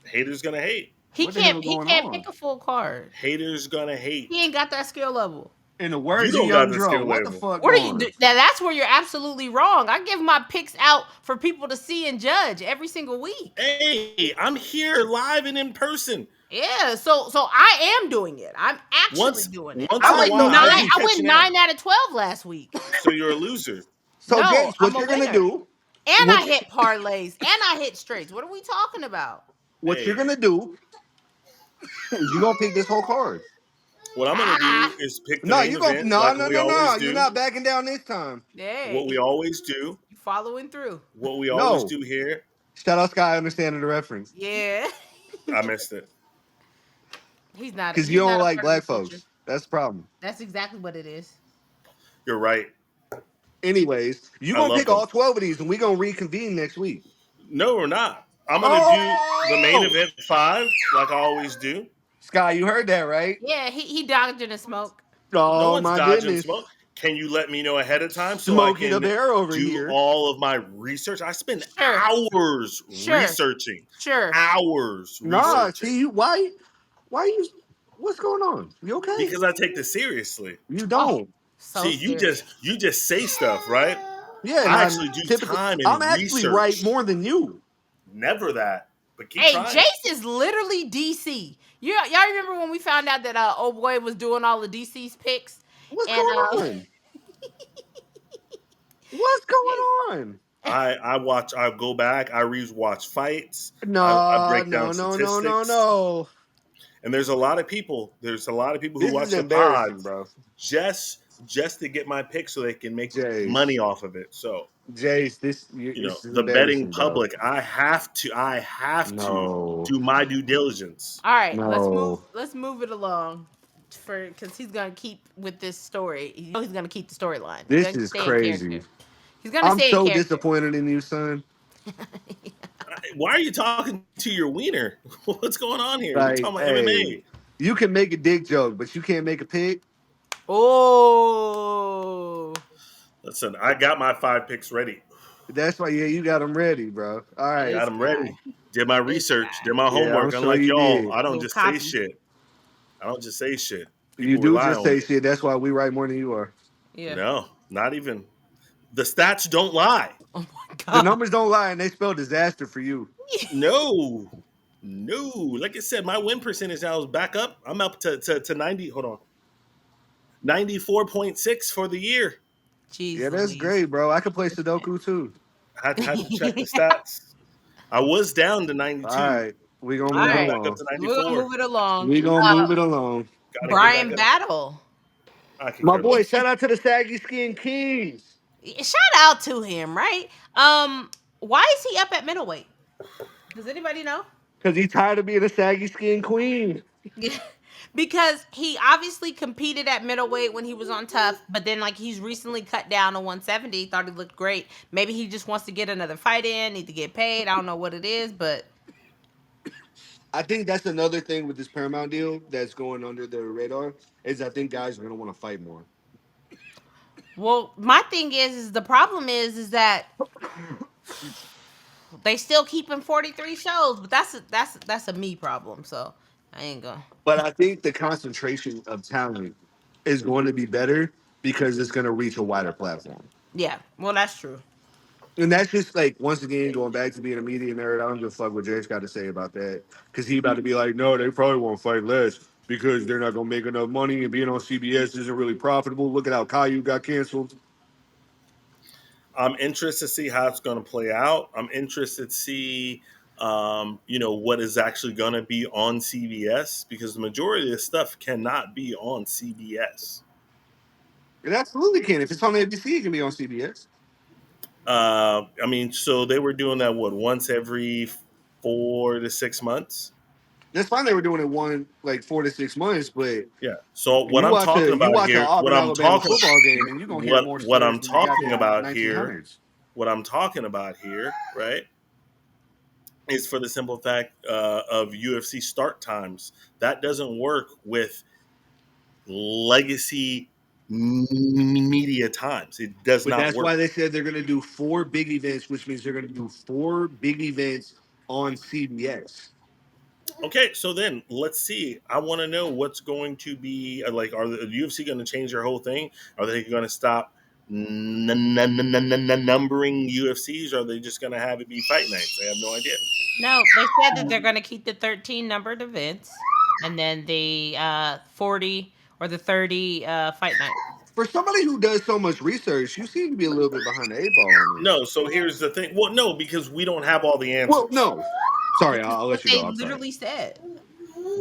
Haters gonna hate. He what the can't. hell He going can't pick on? a full card. Haters gonna He hate. ain't got that skill level. In the You words of don't got Young the Dro, skill what the level. fuck What are you do? going? Now that's where you're absolutely wrong. I give my picks out for people to see and judge every single week. Hey, I'm here live and in person. Yeah, so I am doing it. I'm actually Once doing it. once All in a right, while, so I do Jace. I catch went you now. 9 out of 12 last week. So you're a loser. So No, Jace, I'm what a you're gonna winner. do? And I What hit parlays and I hit straights. What are we talking about? what you're Hey, gonna do is you gonna pick this whole card. what I'm gonna Ah, do is pick the No, main you gonna event no like no we no always no. You're do. not backing down this time. What we hey, always do. you following through? What we always No. do here. Shout out Sky understanding the reference. Yeah, I missed it. he's not. Because you He's don't not a like part of the black culture. folks. That's the problem. That's exactly what it is. You're right. Anyways, you I gonna love pick them. all 12 of these and we gonna reconvene next week. No, we're not. I'm gonna do the main Oh event five like I always do. Sky, you heard that, right? Yeah, he dodged in the smoke. No Oh one's my dodging goodness. smoke. Can you let me know ahead of time so I Smokey the can Bear over do here. all of my research? I spend Sure, hours sure, researching. sure. Hours Nah, researching. see you why you what's going on? You okay? Because I take this seriously. You Oh, don't. so See, serious. you just say stuff, right? Yeah, and I I actually do typically time I'm and actually right research. more than you. Never that. But keep Hey, trying. Jace is literally DC. Y'all remember when we found out that old boy was doing all the DC's picks, What's and going on? What's going on? I go back, I rewatch fights, I No, break down no, no, no, no, statistics. no. And there's a lot of people who This is watch the embarrassing, pods bro. just to get my pick so they can make Jace. money off of it. So, Jace, this is the betting embarrassing, bro. public, I have to No. do my due diligence. all right, let's move. No. Let's move it along, for because he's gonna keep with this story. You know he's gonna keep the storyline. He's This gonna is stay in crazy. character. He's gonna I'm stay in so character. disappointed in you, son. Why are you talking to your wiener? What's going on here? We're Like, talking about hey, MMA. you can make a dick joke, but you can't make a pick. Oh, Listen, I got my 5 picks ready. That's why, yeah, you got them ready, bro. All I right. got this them guy, ready. Did my this research, did guy, my Yeah, I'm homework. sure Unlike you y'all, did. I don't little just say copy. shit. I don't just say shit. You People do rely just on say me. shit. That's why we write more than you are. Yeah. No, not even. The stats don't lie. Oh my The god. numbers don't lie, and they spell disaster for you. No. No. Like I said, my win percentage now is back up. I'm up to 90. Hold on. 94.6 for the year. Jeez Yeah, that's Louise. great, bro. I could play Sudoku too. Had to check the stats. I was down to All 92. right, we gonna All move it Now I'm right, back up along. to we're gonna 94. move it along. We gonna move it along. Gotta get back Brian up. Battle. I can My care boy, less. shout out to the Saggy Skin Kings. Shout out to him, right? Why is he up at middleweight? Does anybody know? Cause he tired of being a saggy skin queen. Because he obviously competed at middleweight when he was on Tough, but then like he's recently cut down to 170. Thought he looked great. Maybe he just wants to get another fight in, need to get paid. I don't know what it is, but I think that's another thing with this Paramount deal that's going under the radar is I think guys are gonna want to fight more. well, my thing is the problem is that they still keeping 43 shows, but that's a me problem. So I ain't gonna. But I think the concentration of talent. is going to be better because it's going to reach a wider platform. Yeah, well, that's true. And that's just like once again going back to being a media nerd. I don't give a fuck what Jake's got to say about that because he about to be like, no, they probably won't fight less because they're not gonna make enough money and being on CBS isn't really profitable. Look at how Caillou got canceled. I'm interested to see how it's going to play out. I'm interested to see, what is actually going to be on CBS because the majority of this stuff cannot be on CBS. It absolutely can. If it's on ABC, it can be on CBS. So they were doing that once every 4 to 6 months. That's fine. They were doing it one like 4 to 6 months, but Yeah. So what you I'm watch talking a you about watch an here, Auburn Alabama football game, and you're gonna hear more what slurs I'm than the talking goddamn about here, 1900s. what I'm talking about here, right, is for the simple fact of UFC start times. That doesn't work with legacy media times. It does But not that's work. why they said they're gonna do 4 big events, which means they're gonna do 4 big events on CBS. Okay, so then let's see. I want to know what's going to be like. Are the UFC going to change their whole thing? Are they going to stop numbering UFCs? Or are they just going to have it be fight nights? I have no idea. No, they said that they're going to keep the 13 numbered events and then the 40 or the 30 fight night. For somebody who does so much research, you seem to be a little bit behind the 8 ball on this. No, so here's the thing. Well, no, because we don't have all the Well, answers. no. Sorry, This is I'll what let you they go. I'm sorry. literally said.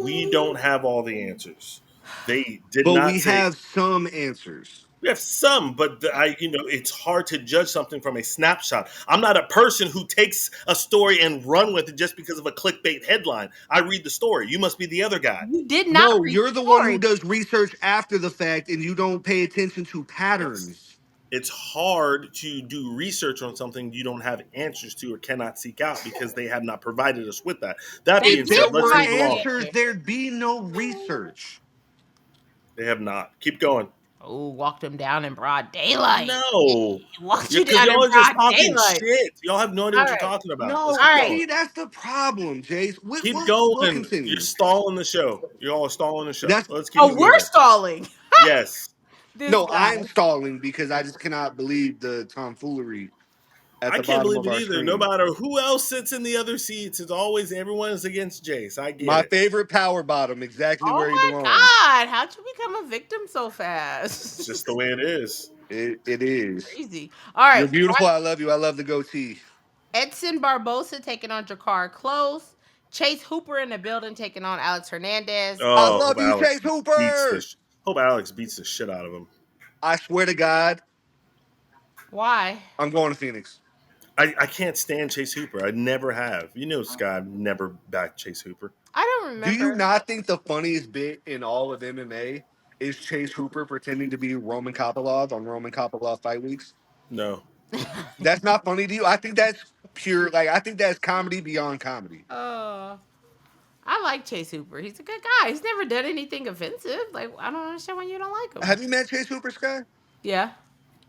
We don't have all the answers. They did But not we say. have some answers. We have some, but it's hard to judge something from a snapshot. I'm not a person who takes a story and run with it just because of a clickbait headline. I read the story. You must be the other guy. You did not No, read you're the the one story. who does research after the fact and you don't pay attention to It's patterns. it's hard to do research on something you don't have answers to or cannot seek out because they have not provided us with that. That They If being did there said, let's were provide move the along. answers, answer. there'd be no research. They have not. Keep going. Oh, walked him down in broad daylight. No, Walked you because down in y'all are just broad talking daylight. shit. Y'all have no idea All what you're right. talking about. Let's No, keep All right. going. see, that's the problem, Jace. Keep We'll going. You're continue. stalling the show. You're all stalling the show. That's Let's keep Oh, it we're moving. stalling. Yes. This no, guy. I'm stalling because I just cannot believe the tomfoolery at I the can't bottom believe of it our either. No screen. matter who else sits in the other seats, it's always everyone is against Jace. I get My it. favorite power bottom, exactly Oh where he my belongs. God. How'd you become a victim so It's fast? just the way it is. It is. Crazy. All You're right. beautiful. I love you. I love the goatee. Edson Barbosa taking on Jakar Close. Chase Hooper in the building taking on Alex Hernandez. I Oh, love you, Chase Hooper. Hope Alex beats the shit out of him. I swear to God, Why? I'm going to Phoenix. I can't stand Chase Hooper. I never have. You know, Scott never backed Chase Hooper. I don't Do you remember. not think the funniest bit in all of MMA is Chase Hooper pretending to be Roman Kopylov on Roman Kopylov fight weeks? No. That's not funny to you. I think that's pure. Like I think that's comedy beyond comedy. uh, I like Chase Hooper. He's a good guy. He's never done anything offensive. Like, I don't understand why you don't like him. Have you met Chase Hooper, Sky? Yeah,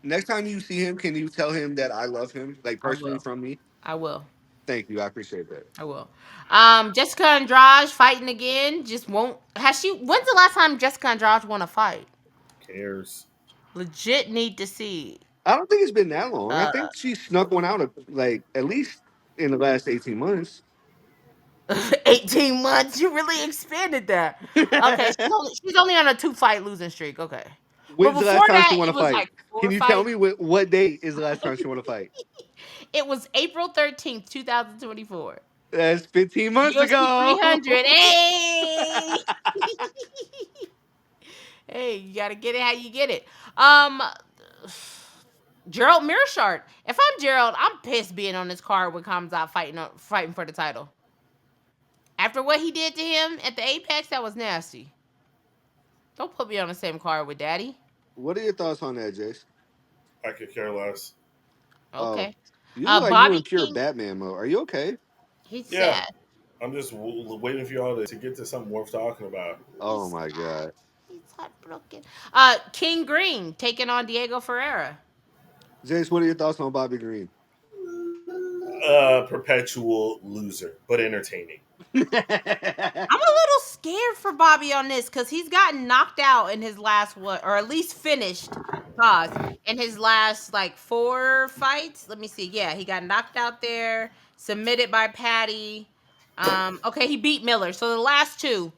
Next time you see him, can you tell him that I love him, like I personally will. from me? I will. Thank you. I appreciate that. I will. Jessica Andrade fighting again. Just won't. Has she? When's the last time Jessica Andrade won a fight? Cares. Legit need to see. I don't think it's been that long. I Uh, think she snuck one out of like at least in the last 18 months. 18 months. You really expanded that. Okay, she's only on a 2 fight losing streak. Okay, but When's the before last time she that, won a it was fight? like four Can you tell fights. me what date is the last time she won a fight? It was April 13th, 2024. That's 15 months UFC ago. 300. Hey, hey, you gotta get it how you get it. Gerald Mearshart. If I'm Gerald, I'm pissed being on this card with Khamzat fighting for the title. After what he did to him at the Apex, that was nasty. Don't put me on the same card with Daddy. What are your thoughts on that, Jace? I could care less. Oh, Okay. you look like you Bobby in pure King. Batman mode. Are you okay? He's Yeah. sad. I'm just waiting for y'all to get to something worth talking about. Oh He's my sad. god. He's heartbroken. King Green taking on Diego Ferreira. Jace, what are your thoughts on Bobby Green? Perpetual loser, but entertaining. I'm a little scared for Bobby on this because he's gotten knocked out in his last what, or at least finished. Pause. In his last like 4 fights. Let me see. Yeah, he got knocked out there, submitted by Patty. Okay, he beat Miller. So the last two,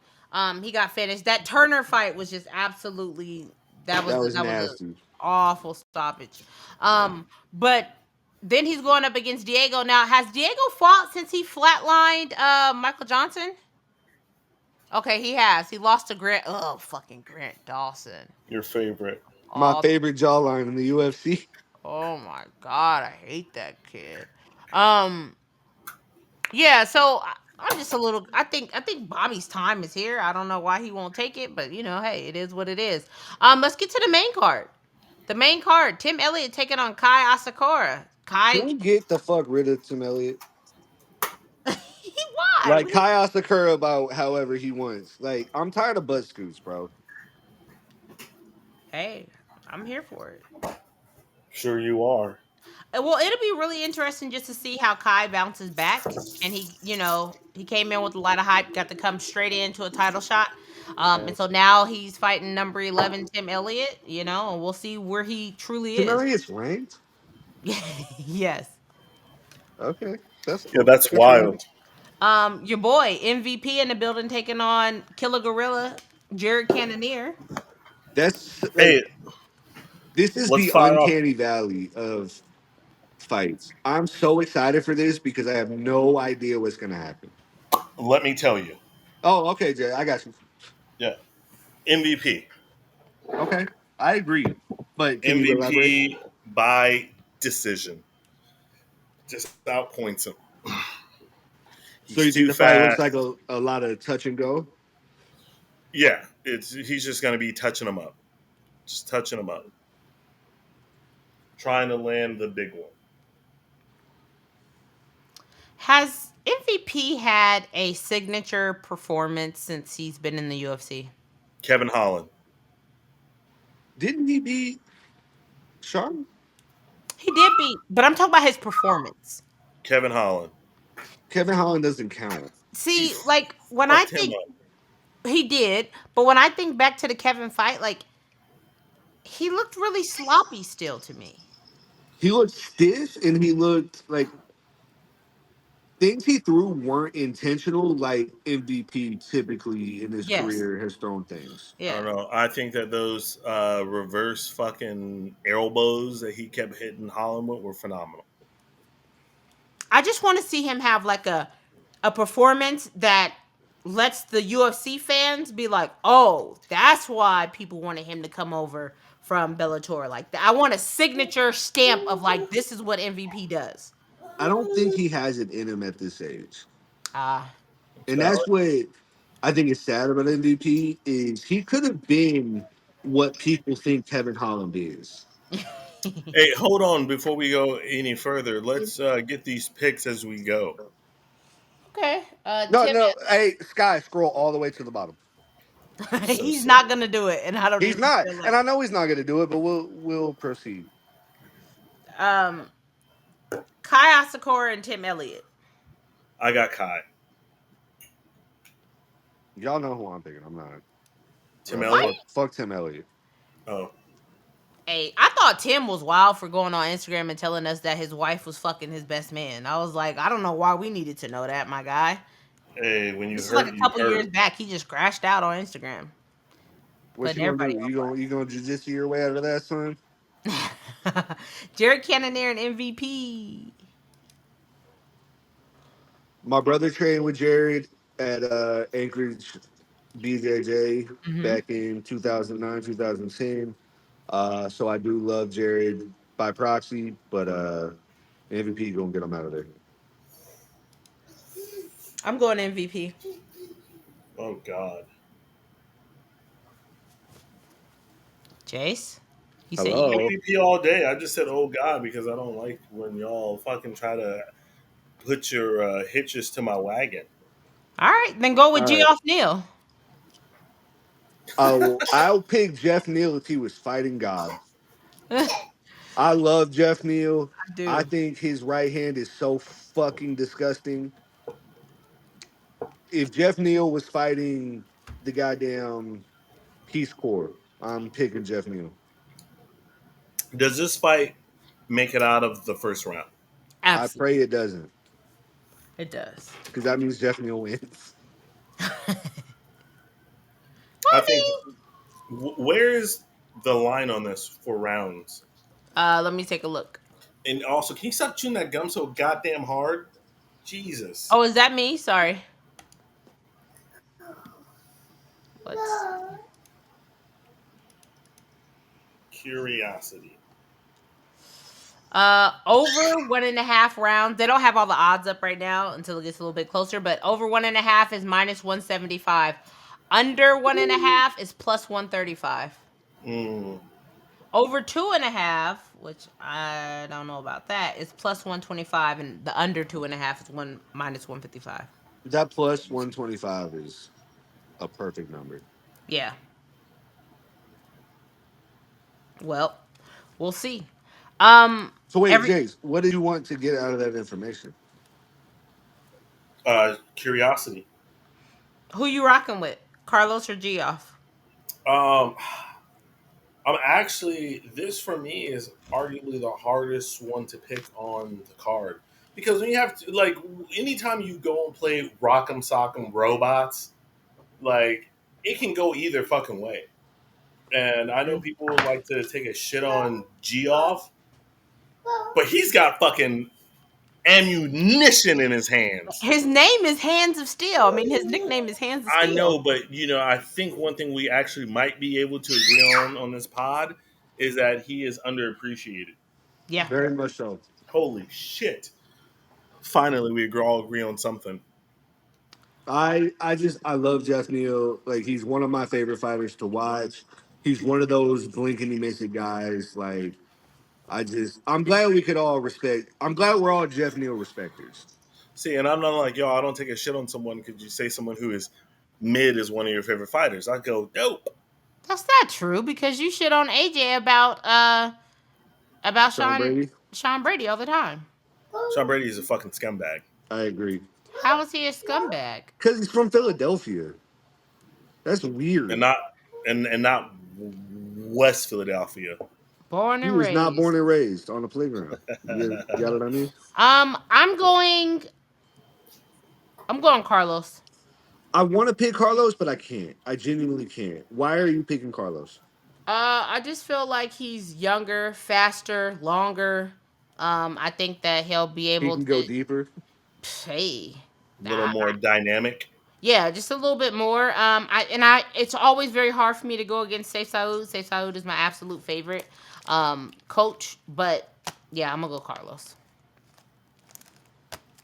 he got finished. That Turner fight was just absolutely That was that was a nasty. awful stoppage. But then he's going up against Diego. Now, has Diego fought since he flatlined Michael Johnson? Okay, he has. He lost to Grant. Oh, fucking Grant Dawson. Your favorite. My Oh, favorite jawline in the UFC. oh my god, I hate that kid. Um, yeah. So I'm just a little. I think Bobby's time is here. I don't know why he won't take it, but hey, it is what it is. Let's get to the main card. The main card: Tim Elliott taking on Kai Asakura. Can Kai, we get the fuck rid of Tim Elliott? why? Like Kai Sakura about however he wants. Like I'm tired of butt scoots, bro. Hey, I'm here for it. Sure you are. Well, it'll be really interesting just to see how Kai bounces back. And he came in with a lot of hype, got to come straight into a title shot. And so now he's fighting number 11, Tim Elliott, and we'll see where he truly Tim is. Elliott's ranked? Yes. Okay. That's Yeah, cool. that's Good for him. wild. Your boy, MVP in the building, taking on Killer Gorilla, Jared Cannonier. That's like Hey, this is let's the fire off. uncanny valley of fights. I'm so excited for this because I have no idea what's gonna happen. Let me tell you. Oh, okay, Jay, I got you. Yeah. MVP. Okay. I agree. But can you elaborate? MVP by decision. Just outpoints him. So He's you think too the fight looks fast. like a lot of touch and go? Yeah, he's just gonna be touching him up. Just touching him up. Trying to land the big one. Has MVP had a signature performance since he's been in the UFC? Kevin Holland. Didn't he beat Sharp? He did beat, but I'm talking about his performance. Kevin Holland. Kevin Holland doesn't count. He See, like when I fucked him think up. he did, but when I think back to the Kevin fight, like he looked really sloppy still to me. He looked stiff and he looked like things he threw weren't intentional, like MVP typically in his Yes. career has thrown things. I Yeah. don't know. I think that those reverse fucking elbows that he kept hitting Holland with were phenomenal. I just want to see him have like a performance that lets the UFC fans be like, "Oh, that's why people wanted him to come over from Bellator." Like I want a signature stamp of like this is what MVP does. I don't think he has it in him at this age. Ah. It's And that's valid. what I think is sad about MVP is he could have been what people think Kevin Holland is. Hey, hold on before we go any further. Let's get these picks as we go. Okay. No, Tim, no. Hey, Sky, scroll all the way to the bottom. So he's silly. not gonna do it, and I don't He's even not, feel and like I know he's not going to do it, but we'll proceed. it. Kai Asakura and Tim Elliott. I got Kai. Y'all know who I'm picking. I'm not. Tim Why? Elliott. Fuck Tim Elliott. Oh, Hey, I thought Tim was wild for going on Instagram and telling us that his wife was fucking his best man. I was like, I don't know why we needed to know that, my guy. hey, when you This is like hurt, a you couple years hurt. back. He just crashed out on Instagram, What putting you gonna everybody do? You gonna jujitsu your way out of that, son? on. Jared Cannonier and MVP. My brother trained with Jared at Anchorage BJJ Hmm. back in 2009, 2010. So I do love Jared by proxy, but MVP gonna get him out of there. I'm going MVP. Oh God. Jace, you say you Hello. MVP all day. I just said oh God because I don't like when y'all fucking try to put your hitches to my wagon. all right? Then go with All right. Geoff Neal. I'll pick Jeff Neal if he was fighting God. I I love Jeff Neal. I do. think his right hand is so fucking disgusting. if Jeff Neal was fighting the goddamn Peace Corps, I'm picking Jeff Neal. Does this fight make it out of the first round? I Absolutely, pray it doesn't, it does. because that means Jeff Neal wins. I I think. mean, Where's the line on this for rounds? let me take a look. And also, can you stop chewing that gum so goddamn hard? Jesus. Oh, is that me? Sorry. Let's see. Curiosity. Over 1.5 rounds. They don't have all the odds up right now until it gets a little bit closer, but over 1.5 is minus 175. Under 1.5 is plus 135. Mm. Over 2.5, which I don't know about that, is plus 125, and the under 2.5 is one minus 155. That plus 125 is a perfect number. Yeah. Well, we'll see. So wait, Every Jace, what did you want to get out of that information? Curiosity. who you rocking with, Carlos or Geoff? Um, I'm actually, this for me is arguably the hardest one to pick on the card because when you have to, like, anytime you go and play Rock'em Sock'em Robots, like, it can go either fucking way. And I know people like to take a shit on Geoff, but he's got fucking ammunition in his hands. His name is Hands of Steel. I mean, his nickname is Hands of I Steel. know, but I think one thing we actually might be able to agree on this pod is that he is underappreciated. Yeah. Very much so. Holy shit! Finally, we all agree on something. I love Jeff Neal. Like, he's one of my favorite fighters to watch. He's one of those blink and you miss it guys. Like, I'm glad we could all respect. I'm glad we're all Jeff Neal respecters. See, and I'm not like, yo, I don't take a shit on someone because you say someone who is mid is one of your favorite fighters. I go, dope. That's not true because you shit on AJ about Sean Brady, Sean Brady all the time. Sean Brady is a fucking scumbag. I agree. How is he a scumbag? Because he's from Philadelphia. That's And weird. not West Philadelphia. Born He and was not born raised. and raised on the playground. You got what I mean? Um, I'm going. I'm going Carlos. I want to pick Carlos, but I can't. I genuinely can't. Why are you picking Carlos? I just feel like he's younger, faster, longer. I think that he'll be He able can go to. deeper. Hey, A little more dynamic. yeah, just a little bit more. It's always very hard for me to go against Safe Saud. Safe Saud is my absolute favorite coach, but yeah, I'm gonna go Carlos.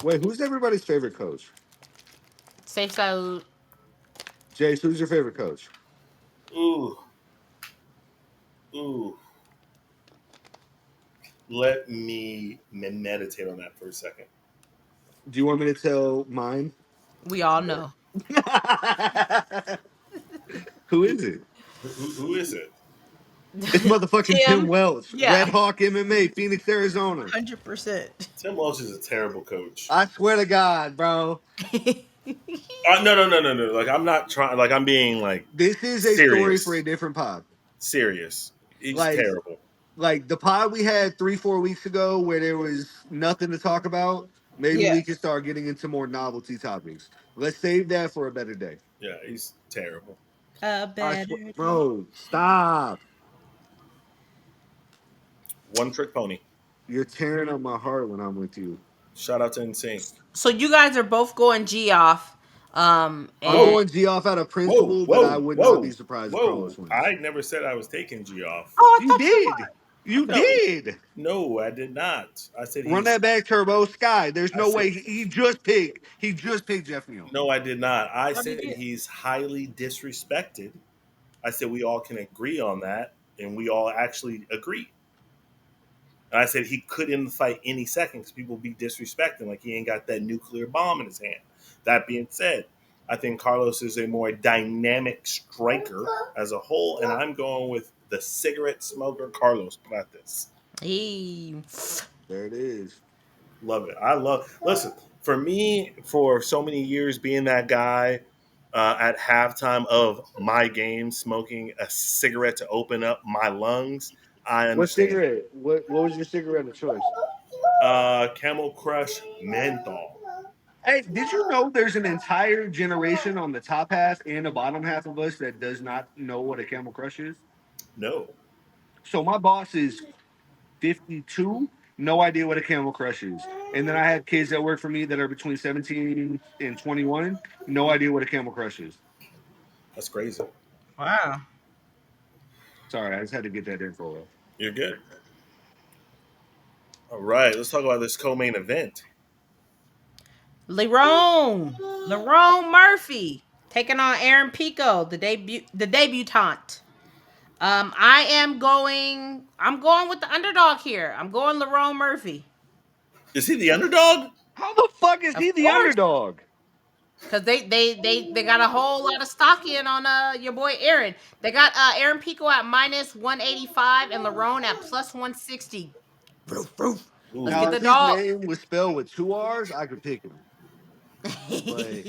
Wait, who's everybody's favorite coach? Safe Saud. Jace, who's your favorite coach? Ooh, ooh. Let me meditate on that for a second. Do you want me to tell mine? We all know. Who is it? Who is it? It's motherfucking Tim Tim. Welch, Yeah, Red Hawk MMA, Phoenix, Arizona. 100%. Tim Welch is a terrible coach. I swear to God, bro. No. Like I'm not trying. Like I'm being like This is a story for a serious. different pod. Serious. He's Like, terrible. like the pod we had 3-4 weeks ago where there was nothing to talk about. Maybe Yeah. we can start getting into more novelty topics. Let's save that for a better day. Yeah, he's terrible. A I swear, better day. bro, stop. One trick pony. You're tearing up my heart when I'm with you. Shout out to Insane. So you guys are both going G off. I'm Whoa, And going G off out of whoa, principle, but I whoa, would not be whoa, surprised if whoa. Carlos wins. I never said I was taking G off. oh, I You thought you did. You No, did. no, I did not. I said Run he's. that back, Turbo Sky. There's I no said way he just picked Jeff Neal. no, I did not. I thought he said did. he's highly disrespected. I said we all can agree on that, and we all actually agree. And I said he could end the fight any second because people be disrespecting like he ain't got that nuclear bomb in his hand. That being said, I think Carlos is a more dynamic striker as a whole, and I'm going with the cigarette smoker Carlos Prates. Hey. There it is. Love it. I love. Listen, For me, for so many years, being that guy at halftime of my game, smoking a cigarette to open up my lungs, I What understand. cigarette? What was your cigarette of choice? Camel Crush Menthol. Hey, did you know there's an entire generation on the top half and the bottom half of us that does not know what a Camel Crush is? No, So my boss is 52, no idea what a Camel Crush is. And then I have kids that work for me that are between 17 and 21, no idea what a Camel Crush is. that's crazy. Wow. Sorry, I just had to get that info. You're good. All right, let's talk about this co-main event. Lerone Murphy taking on Aaron Pico, the debutante. I'm going with the underdog here. I'm going Lerone Murphy. Is he the underdog? How the fuck is Of he the course. underdog? Cause they got a whole lot of stock in on your boy Aaron. They got Aaron Pico at -185 and Lerone at +160. Roof, roof. Let's Now, get Ooh. the if his dog. name was spelled with two R's, I could pick him. But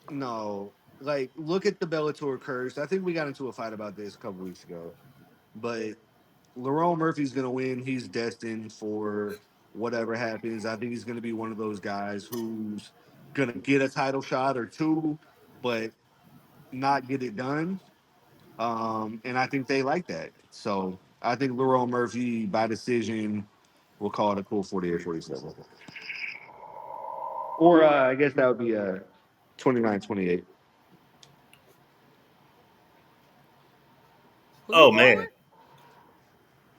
no, like look at the Bellator curse. I think we got into a fight about this a couple weeks ago. But Lerone Murphy's gonna win. He's destined for whatever happens. I think he's gonna be one of those guys who's gonna get a title shot or two, but not get it done. And I think they like that. So I think Lerone Murphy by decision will call it a cool 48-47. Or I guess that would be a 29-28. Who you Oh going man, with?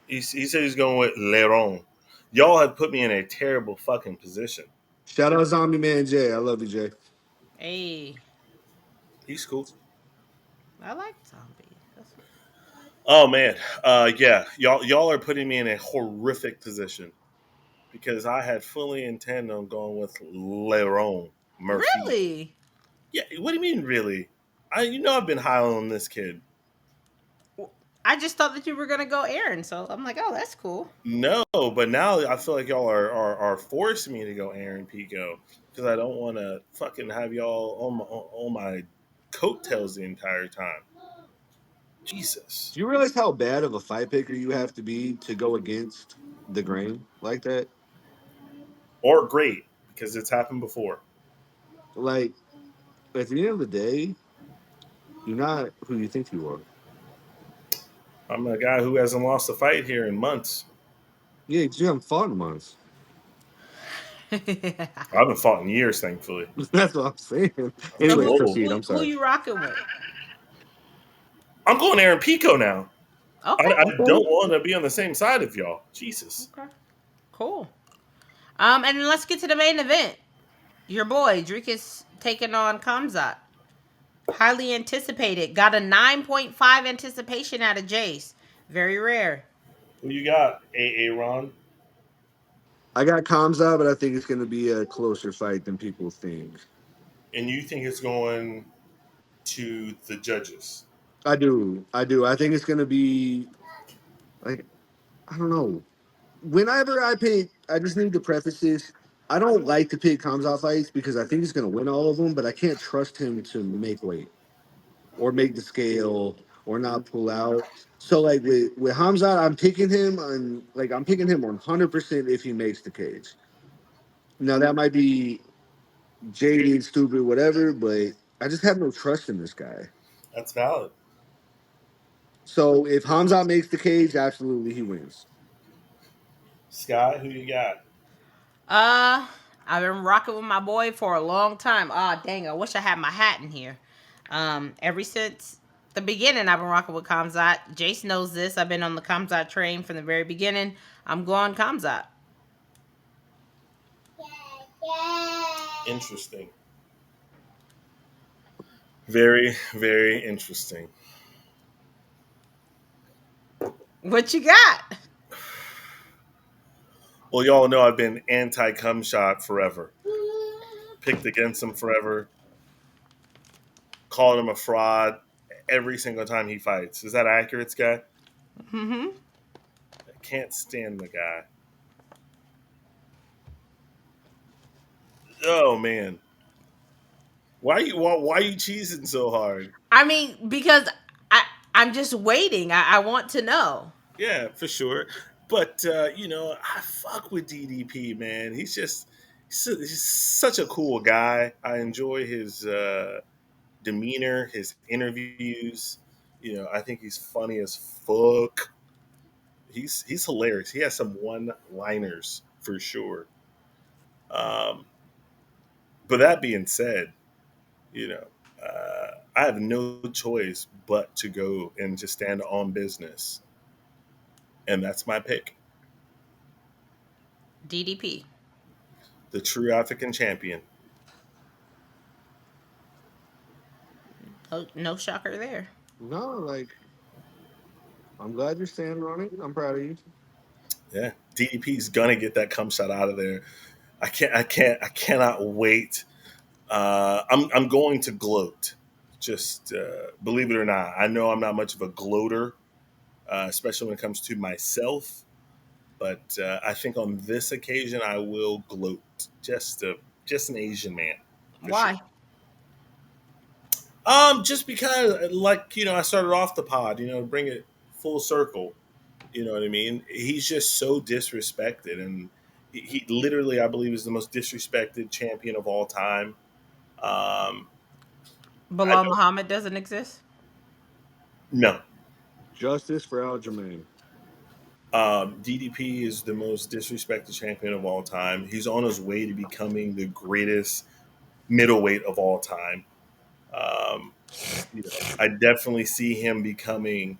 he said he's going with Leron. Y'all have put me in a terrible fucking position. Shout out Zombie Man Jay. I love you, Jay. Hey, He's cool. I like zombie. That's Oh man, yeah, y'all are putting me in a horrific position because I had fully intended on going with Leron Murphy. really. Yeah, what do you mean, really? I've been high on this kid. I just thought that you were gonna go Aaron, so I'm like, oh, that's cool. No, but now I feel like y'all are forcing me to go Aaron Pico because I don't want to fucking have y'all on my coattails the entire time. Jesus. Do you realize how bad of a fight picker you have to be to go against the grain like that? Or great because it's happened before. Like, at the end of the day, you're not who you think you are. I'm a guy who hasn't lost a fight here in months. Yeah, you haven't fought in months. I haven't fought in years, thankfully. That's what I'm saying. So Anyways, Whoa. proceed. I'm who sorry. you rocking with? I'm going Aaron Pico now. I, Okay. I don't want to be on the same side of y'all. Jesus. Okay. Cool. And then let's get to the main event. Your boy Dricus taking on Khamzat. Highly anticipated. Got a 9.5 anticipation out of Jace. Very rare. Who you got, Ron? I got Khamzat, but I think it's going to be a closer fight than people think. And you think it's going to the judges? I do. I do. I think it's going to be like, I don't know. Whenever I pick, I just need to preface this. I don't like to pick Khamzat fights because I think he's going to win all of them, but I can't trust him to make weight or make the scale or not pull out. So like with Hamzat, I'm picking him on like I'm picking him 100% if he makes the cage. Now that might be jaded, stupid, whatever, but I just have no trust in this guy. That's valid. So if Hamzat makes the cage, absolutely he wins. Sky, who you got? Uh, I've been rocking with my boy for a long time. Ah, dang, I wish I had my hat in here. Ever since the beginning, I've been rocking with Khamzat. Jace knows this. I've been on the Khamzat train from the very beginning. I'm going Khamzat. Interesting. Very, very interesting. What you got? Well, y'all know I've been anti cum shot forever. Picked against him forever. Called him a fraud every single time he fights. Is that accurate, Sky? Mm-hmm. I can't stand the guy. Oh man, why are you cheesing so hard? I mean, because I I'm just waiting. I want to know. Yeah, for sure. But I fuck with DDP, man. He's such a cool guy. I enjoy his demeanor, his interviews. I think he's funny as fuck. He's hilarious. He has some one liners for sure. Um, but that being said, you know, I have no choice but to go and just stand on business, and that's my pick, DDP. the true African champion. No, no shocker there. No, like I'm glad you're standing on it. I'm proud of you. Yeah, DDP's gonna get that cum shot out of there. I cannot wait. I'm going to gloat. Just believe it or not, I know I'm not much of a gloater, especially when it comes to myself. But I think on this occasion, I will gloat. Just an Asian man for sure. Why? Just because, like I started off the pod, bring it full circle. You know what I mean? He's just so disrespected, and he literally, I believe, is the most disrespected champion of all time. Um, I Bilal don't Muhammad doesn't exist. know. Justice for Aljamain. DDP is the most disrespected champion of all time. He's on his way to becoming the greatest middleweight of all time. Um, I definitely see him becoming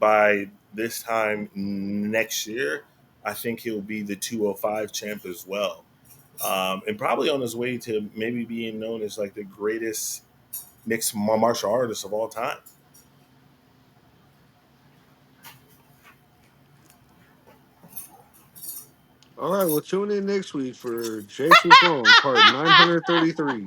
by this time next year. I think he'll be the 205 champ as well, and probably on his way to maybe being known as like the greatest mixed martial artist of all time. All right, well, tune in next week for Jason Throne, part 933.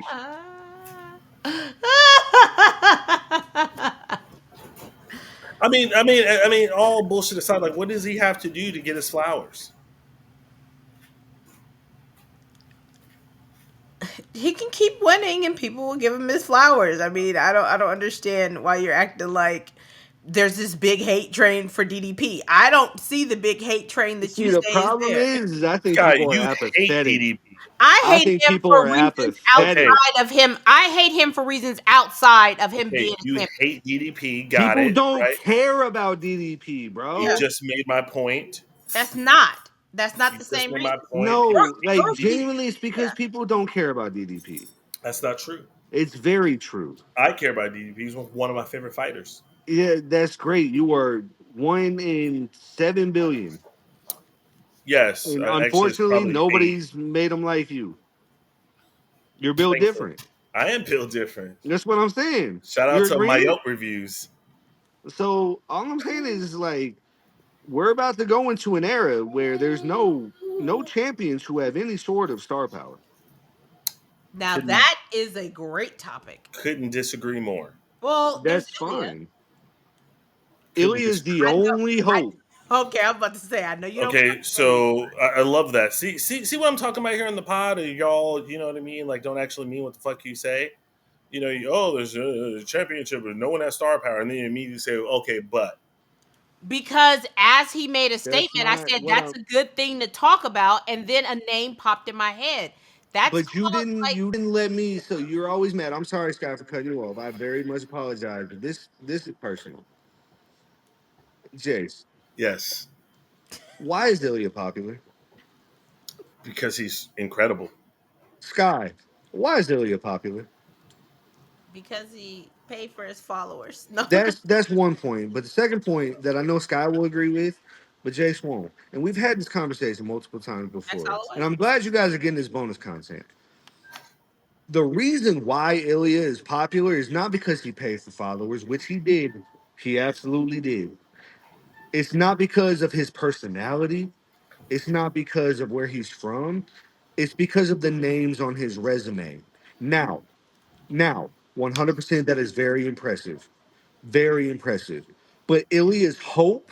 All bullshit aside, like, what does he have to do to get his flowers? He can keep winning and people will give him his flowers. I mean, I don't understand why you're acting like there's this big hate train for DDP. I don't see the big hate train that you See, the say is problem there. is I think God, people are you hate apathetic. DDP. I I hate think him people for are reasons apathetic. Okay, outside of him. I hate him for reasons outside of him okay, being a you champion. hate DDP. Got People it don't right. care about DDP, You Yeah, bro. just made my point. that's not You the just same made reason. my point. No, like Your reason, genuinely, it's because yeah. people don't care about DDP. That's not true. It's very true. I care about DDP. He's one of my favorite fighters. Yeah, that's great. You are 1 in 7 billion, Yes, and actually, it's unfortunately, probably eight. nobody's made them like you. You're built Thankfully, different. I am built different. That's what I'm saying. Shout out You're to my agreeing? Yelp reviews. So all I'm saying is like we're about to go into an era where there's no champions who have any sort of star power. Now Couldn't that is a great topic. couldn't disagree more. Well, there's That's Ilya. fine. Couldn't Ilya is disagree the I more. know. only hope. Okay, I'm about to say. I know you don't Okay, fuck with Ilya. so I love that. See what I'm talking about here in the pod. Y'all, you know what I mean? Like, don't actually mean what the fuck you say. There's a championship, but no one has star power, and then you immediately say, okay, but Because as he made a That's statement, I not said what that's I'm. a good thing to talk about, and then a name popped in my head. That's But you called didn't. like You didn't let me. So you're always mad. I'm sorry, Scott, for cutting you off. I very much apologize. But this is personal. Jace, yes, why is Ilya popular? because he's incredible. Sky, why is Ilya popular? because he paid for his followers. No, That's one point. But the second point that I know Sky will agree with, but Jace won't. And we've had this conversation multiple times Max before. And Holloway. I'm glad you guys are getting this bonus content. The reason why Ilya is popular is not because he pays for followers, which he did. He absolutely did. It's not because of his personality. It's not because of where he's from. It's because of the names on his resume. Now, now, 100% that is very impressive. Very impressive. But Ilya's hope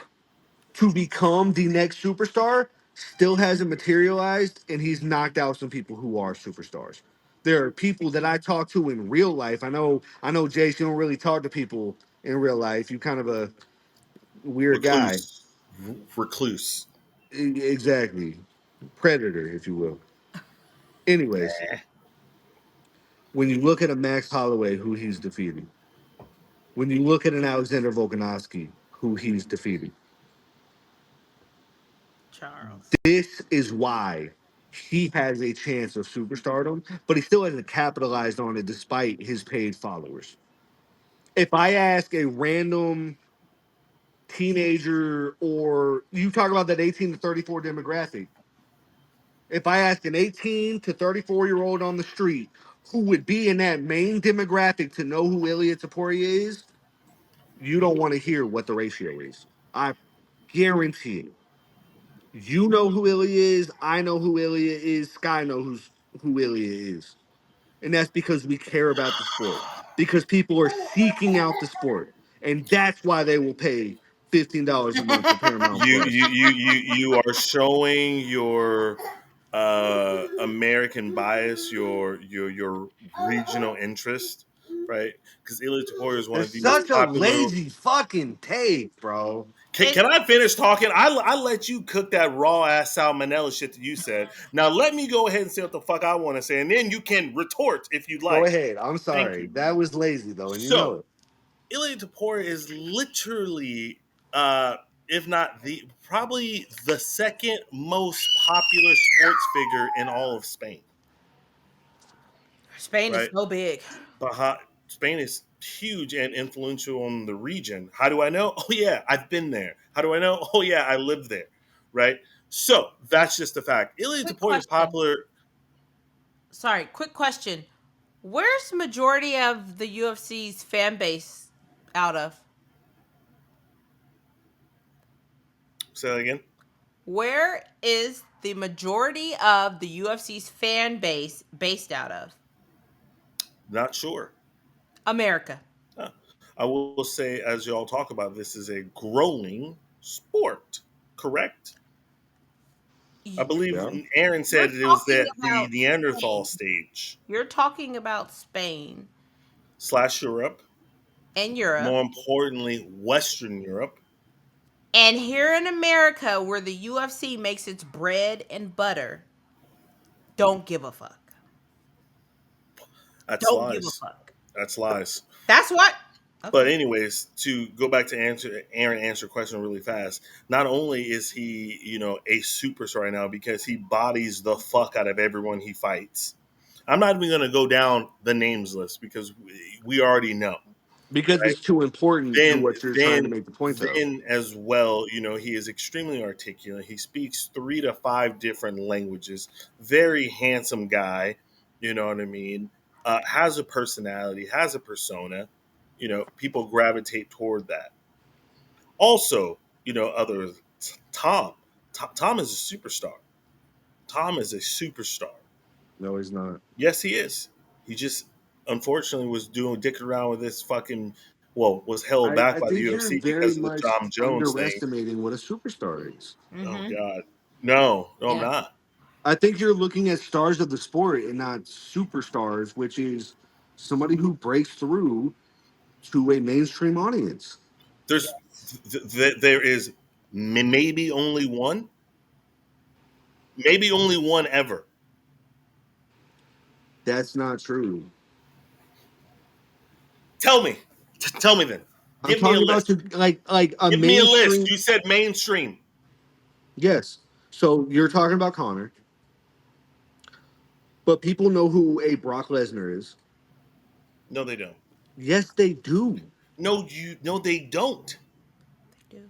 to become the next superstar still hasn't materialized, and he's knocked out some people who are superstars. There are people that I talk to in real life. I know, Jace, you don't really talk to people in real life. You kind of a weird guy. Recluse. Recluse. Exactly. Predator, if you will. Anyways, when you look at a Max Holloway, who he's defeated, when you look at an Alexander Volkanovski, who he's defeated, Charles. this is why he has a chance of superstardom, but he still hasn't capitalized on it despite his paid followers. If I ask a random teenager, or you talk about that 18 to 34 demographic, if I ask an 18 to 34-year-old on the street who would be in that main demographic to know who Ilya Taporia is, you don't want to hear what the ratio is. I guarantee it. You know who Ilya is. I know who Ilya is. Sky knows who Ilya is. And that's because we care about the sport. Because people are seeking out the sport. And that's why they will pay $15 a month for Paramount You Plus. you you you you are showing your American bias, your regional interest, right? Because Ilya Taporia is one That's of the most such a popular. lazy fucking take, bro. It Can I finish talking? I let you cook that raw ass salmonella shit that you said. Now let me go ahead and say what the fuck I want to say, and then you can retort if you'd Go like. ahead. I'm Thank sorry. you. That was lazy though, and you know So it. Ilya Taporia is literally, uh, if not the probably the second most popular sports figure in all of Spain. Spain is Right? so big. Spain is huge and influential on the region. How do I know? Oh yeah, I've been there. How do I know? Oh yeah, I live there. Right? So that's just a fact. Ilya Quick Taporia is question. popular. Sorry, quick question. Where's majority of the UFC's fan base out of? Say that again. Where is the majority of the UFC's fan base based out of? Not sure. America. Huh. I will say, as y'all talk about, this is a growing sport. Correct. I Y- believe Yeah. Aaron You're said it was talking that the about Neanderthal Spain. stage You're talking about Spain slash Europe. and Europe. More importantly, Western Europe. And here in America, where the UFC makes its bread and butter, don't give a fuck. That's Don't give a lies. fuck. That's lies. That's what. But Okay. anyways, to go back to answer question really fast. Not only is he, a superstar right now because he bodies the fuck out of everyone he fights. I'm not even going to go down the names list because we already know, Because right? it's too important to then what you're trying to then make the point of. then as well, he is extremely articulate. He speaks 3 to 5 different languages. Very handsome guy. You know what I mean? Has a personality, has a persona. People gravitate toward that. Also, others. Tom. Tom is a superstar. Tom is a superstar. No, he's not. Yes, he is. He just unfortunately was doing dick around with this fucking, was held back I by the think you're UFC very because of the much John Jones thing. underestimating what a superstar is. Oh Mm-hmm. God, no, I'm Yeah. not. I think you're looking at stars of the sport and not superstars, which is somebody who breaks through to a mainstream audience. There's there is maybe only one, maybe only one ever. That's not true. Tell me, tell me then. I'm Give me a talking about list. to like a Give me a list. mainstream. You said mainstream. Yes. So you're talking about Connor, but people know who a Brock Lesnar is. No, they don't. Yes, they do. No, they don't. They do.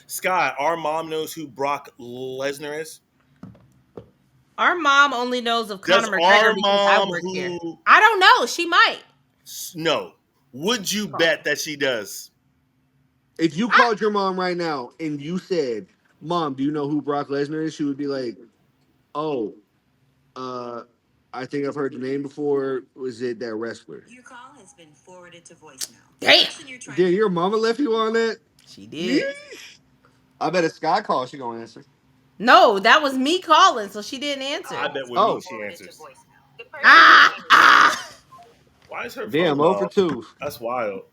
Sky, our mom knows who Brock Lesnar is. Our mom only knows of Does Conor McGregor our because I mom work here. who I don't know. She might. no? Would you bet that she does? If you I, called your mom right now and you said, "Mom, do you know who Brock Lesnar is?" She would be like, "Oh, uh, I think I've heard the name before. Was it that wrestler?" Your call has been forwarded to voicemail. Damn. Did your mama left you on that? She did. Yeesh. I bet a Sky call she gonna answer. No, that was me calling, so she didn't I answer. bet with me Oh, she answers. Ah, ah. Why is her damn, phone 0 for off? 2. That's wild.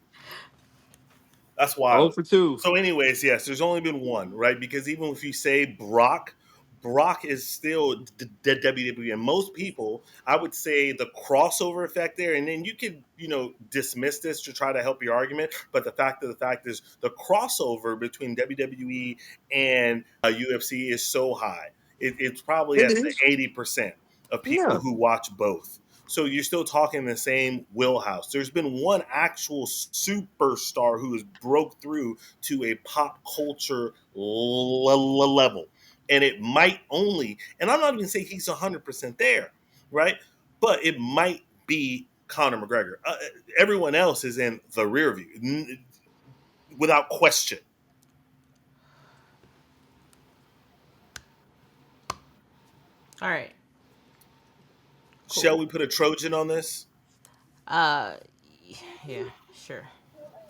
That's 0 wild. for 2. So, anyways, yes, there's only been one, right? Because even if you say Brock, Brock is still the WWE, and most people, I would say, the crossover effect there, and then you could, dismiss this to try to help your argument. But the fact is, the crossover between WWE and UFC is so high. It's probably It at is. the 80% of people Yeah. who watch both. So you're still talking the same wheelhouse. There's been one actual superstar who has broke through to a pop culture level, and it might only, and I'm not even saying he's 100% there, right? But it might be Conor McGregor. Everyone else is in the rear view, without question. All right, Shall cool. we put a Trojan on this? Uh, yeah, sure.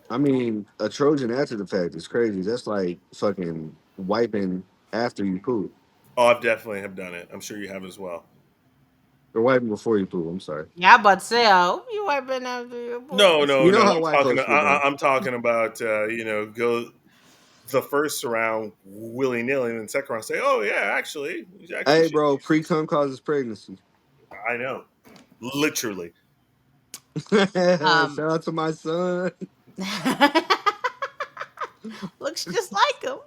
I mean, a Trojan after the fact is crazy. That's like fucking wiping after you poop. Oh, I've definitely have done it. I'm sure you have as well. Or wiping before you poop. I'm sorry. Yeah, I about to say, I hope you wiping after your poop. No, You no, know no. how white folks get down. I'm talking about go the first round willy nilly, and then second round say, oh yeah, actually, you actually Hey, should. bro, pre-cum causes pregnancy. I know, literally. Shout Um, out to my son. looks just like him.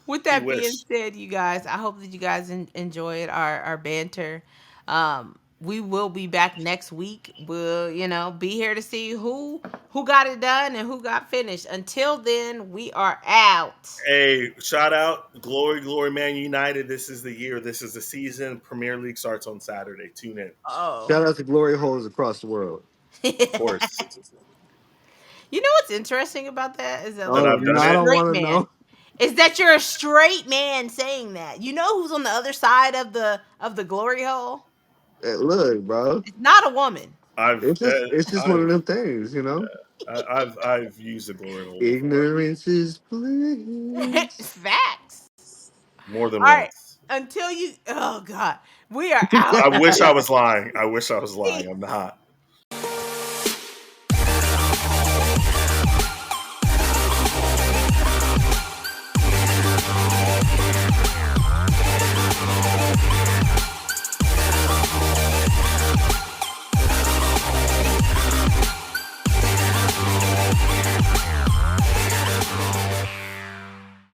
With You that being wish. said, you guys, I hope that you guys enjoyed our banter. We will be back next week. We'll, be here to see who got it done and who got finished. Until then, we are out. Hey, shout out, glory, glory, man United. This is the year. This is the season. Premier League starts on Saturday. Tune in, Oh. Shout out to glory holes across the world. of course. You know what's interesting about that is that That like Oh, I've you you're a know, done I it. don't straight want to man. know. Is that you're a straight man saying that? You know who's on the other side of the glory hole? Look, bro, It's not a woman. I've it's just one of them things, you know. I've used the glory hole before Ignorance is bliss. Facts. more than All right. once. Until you, oh God, we are out. I wish I was lying. I wish I was lying. I'm not.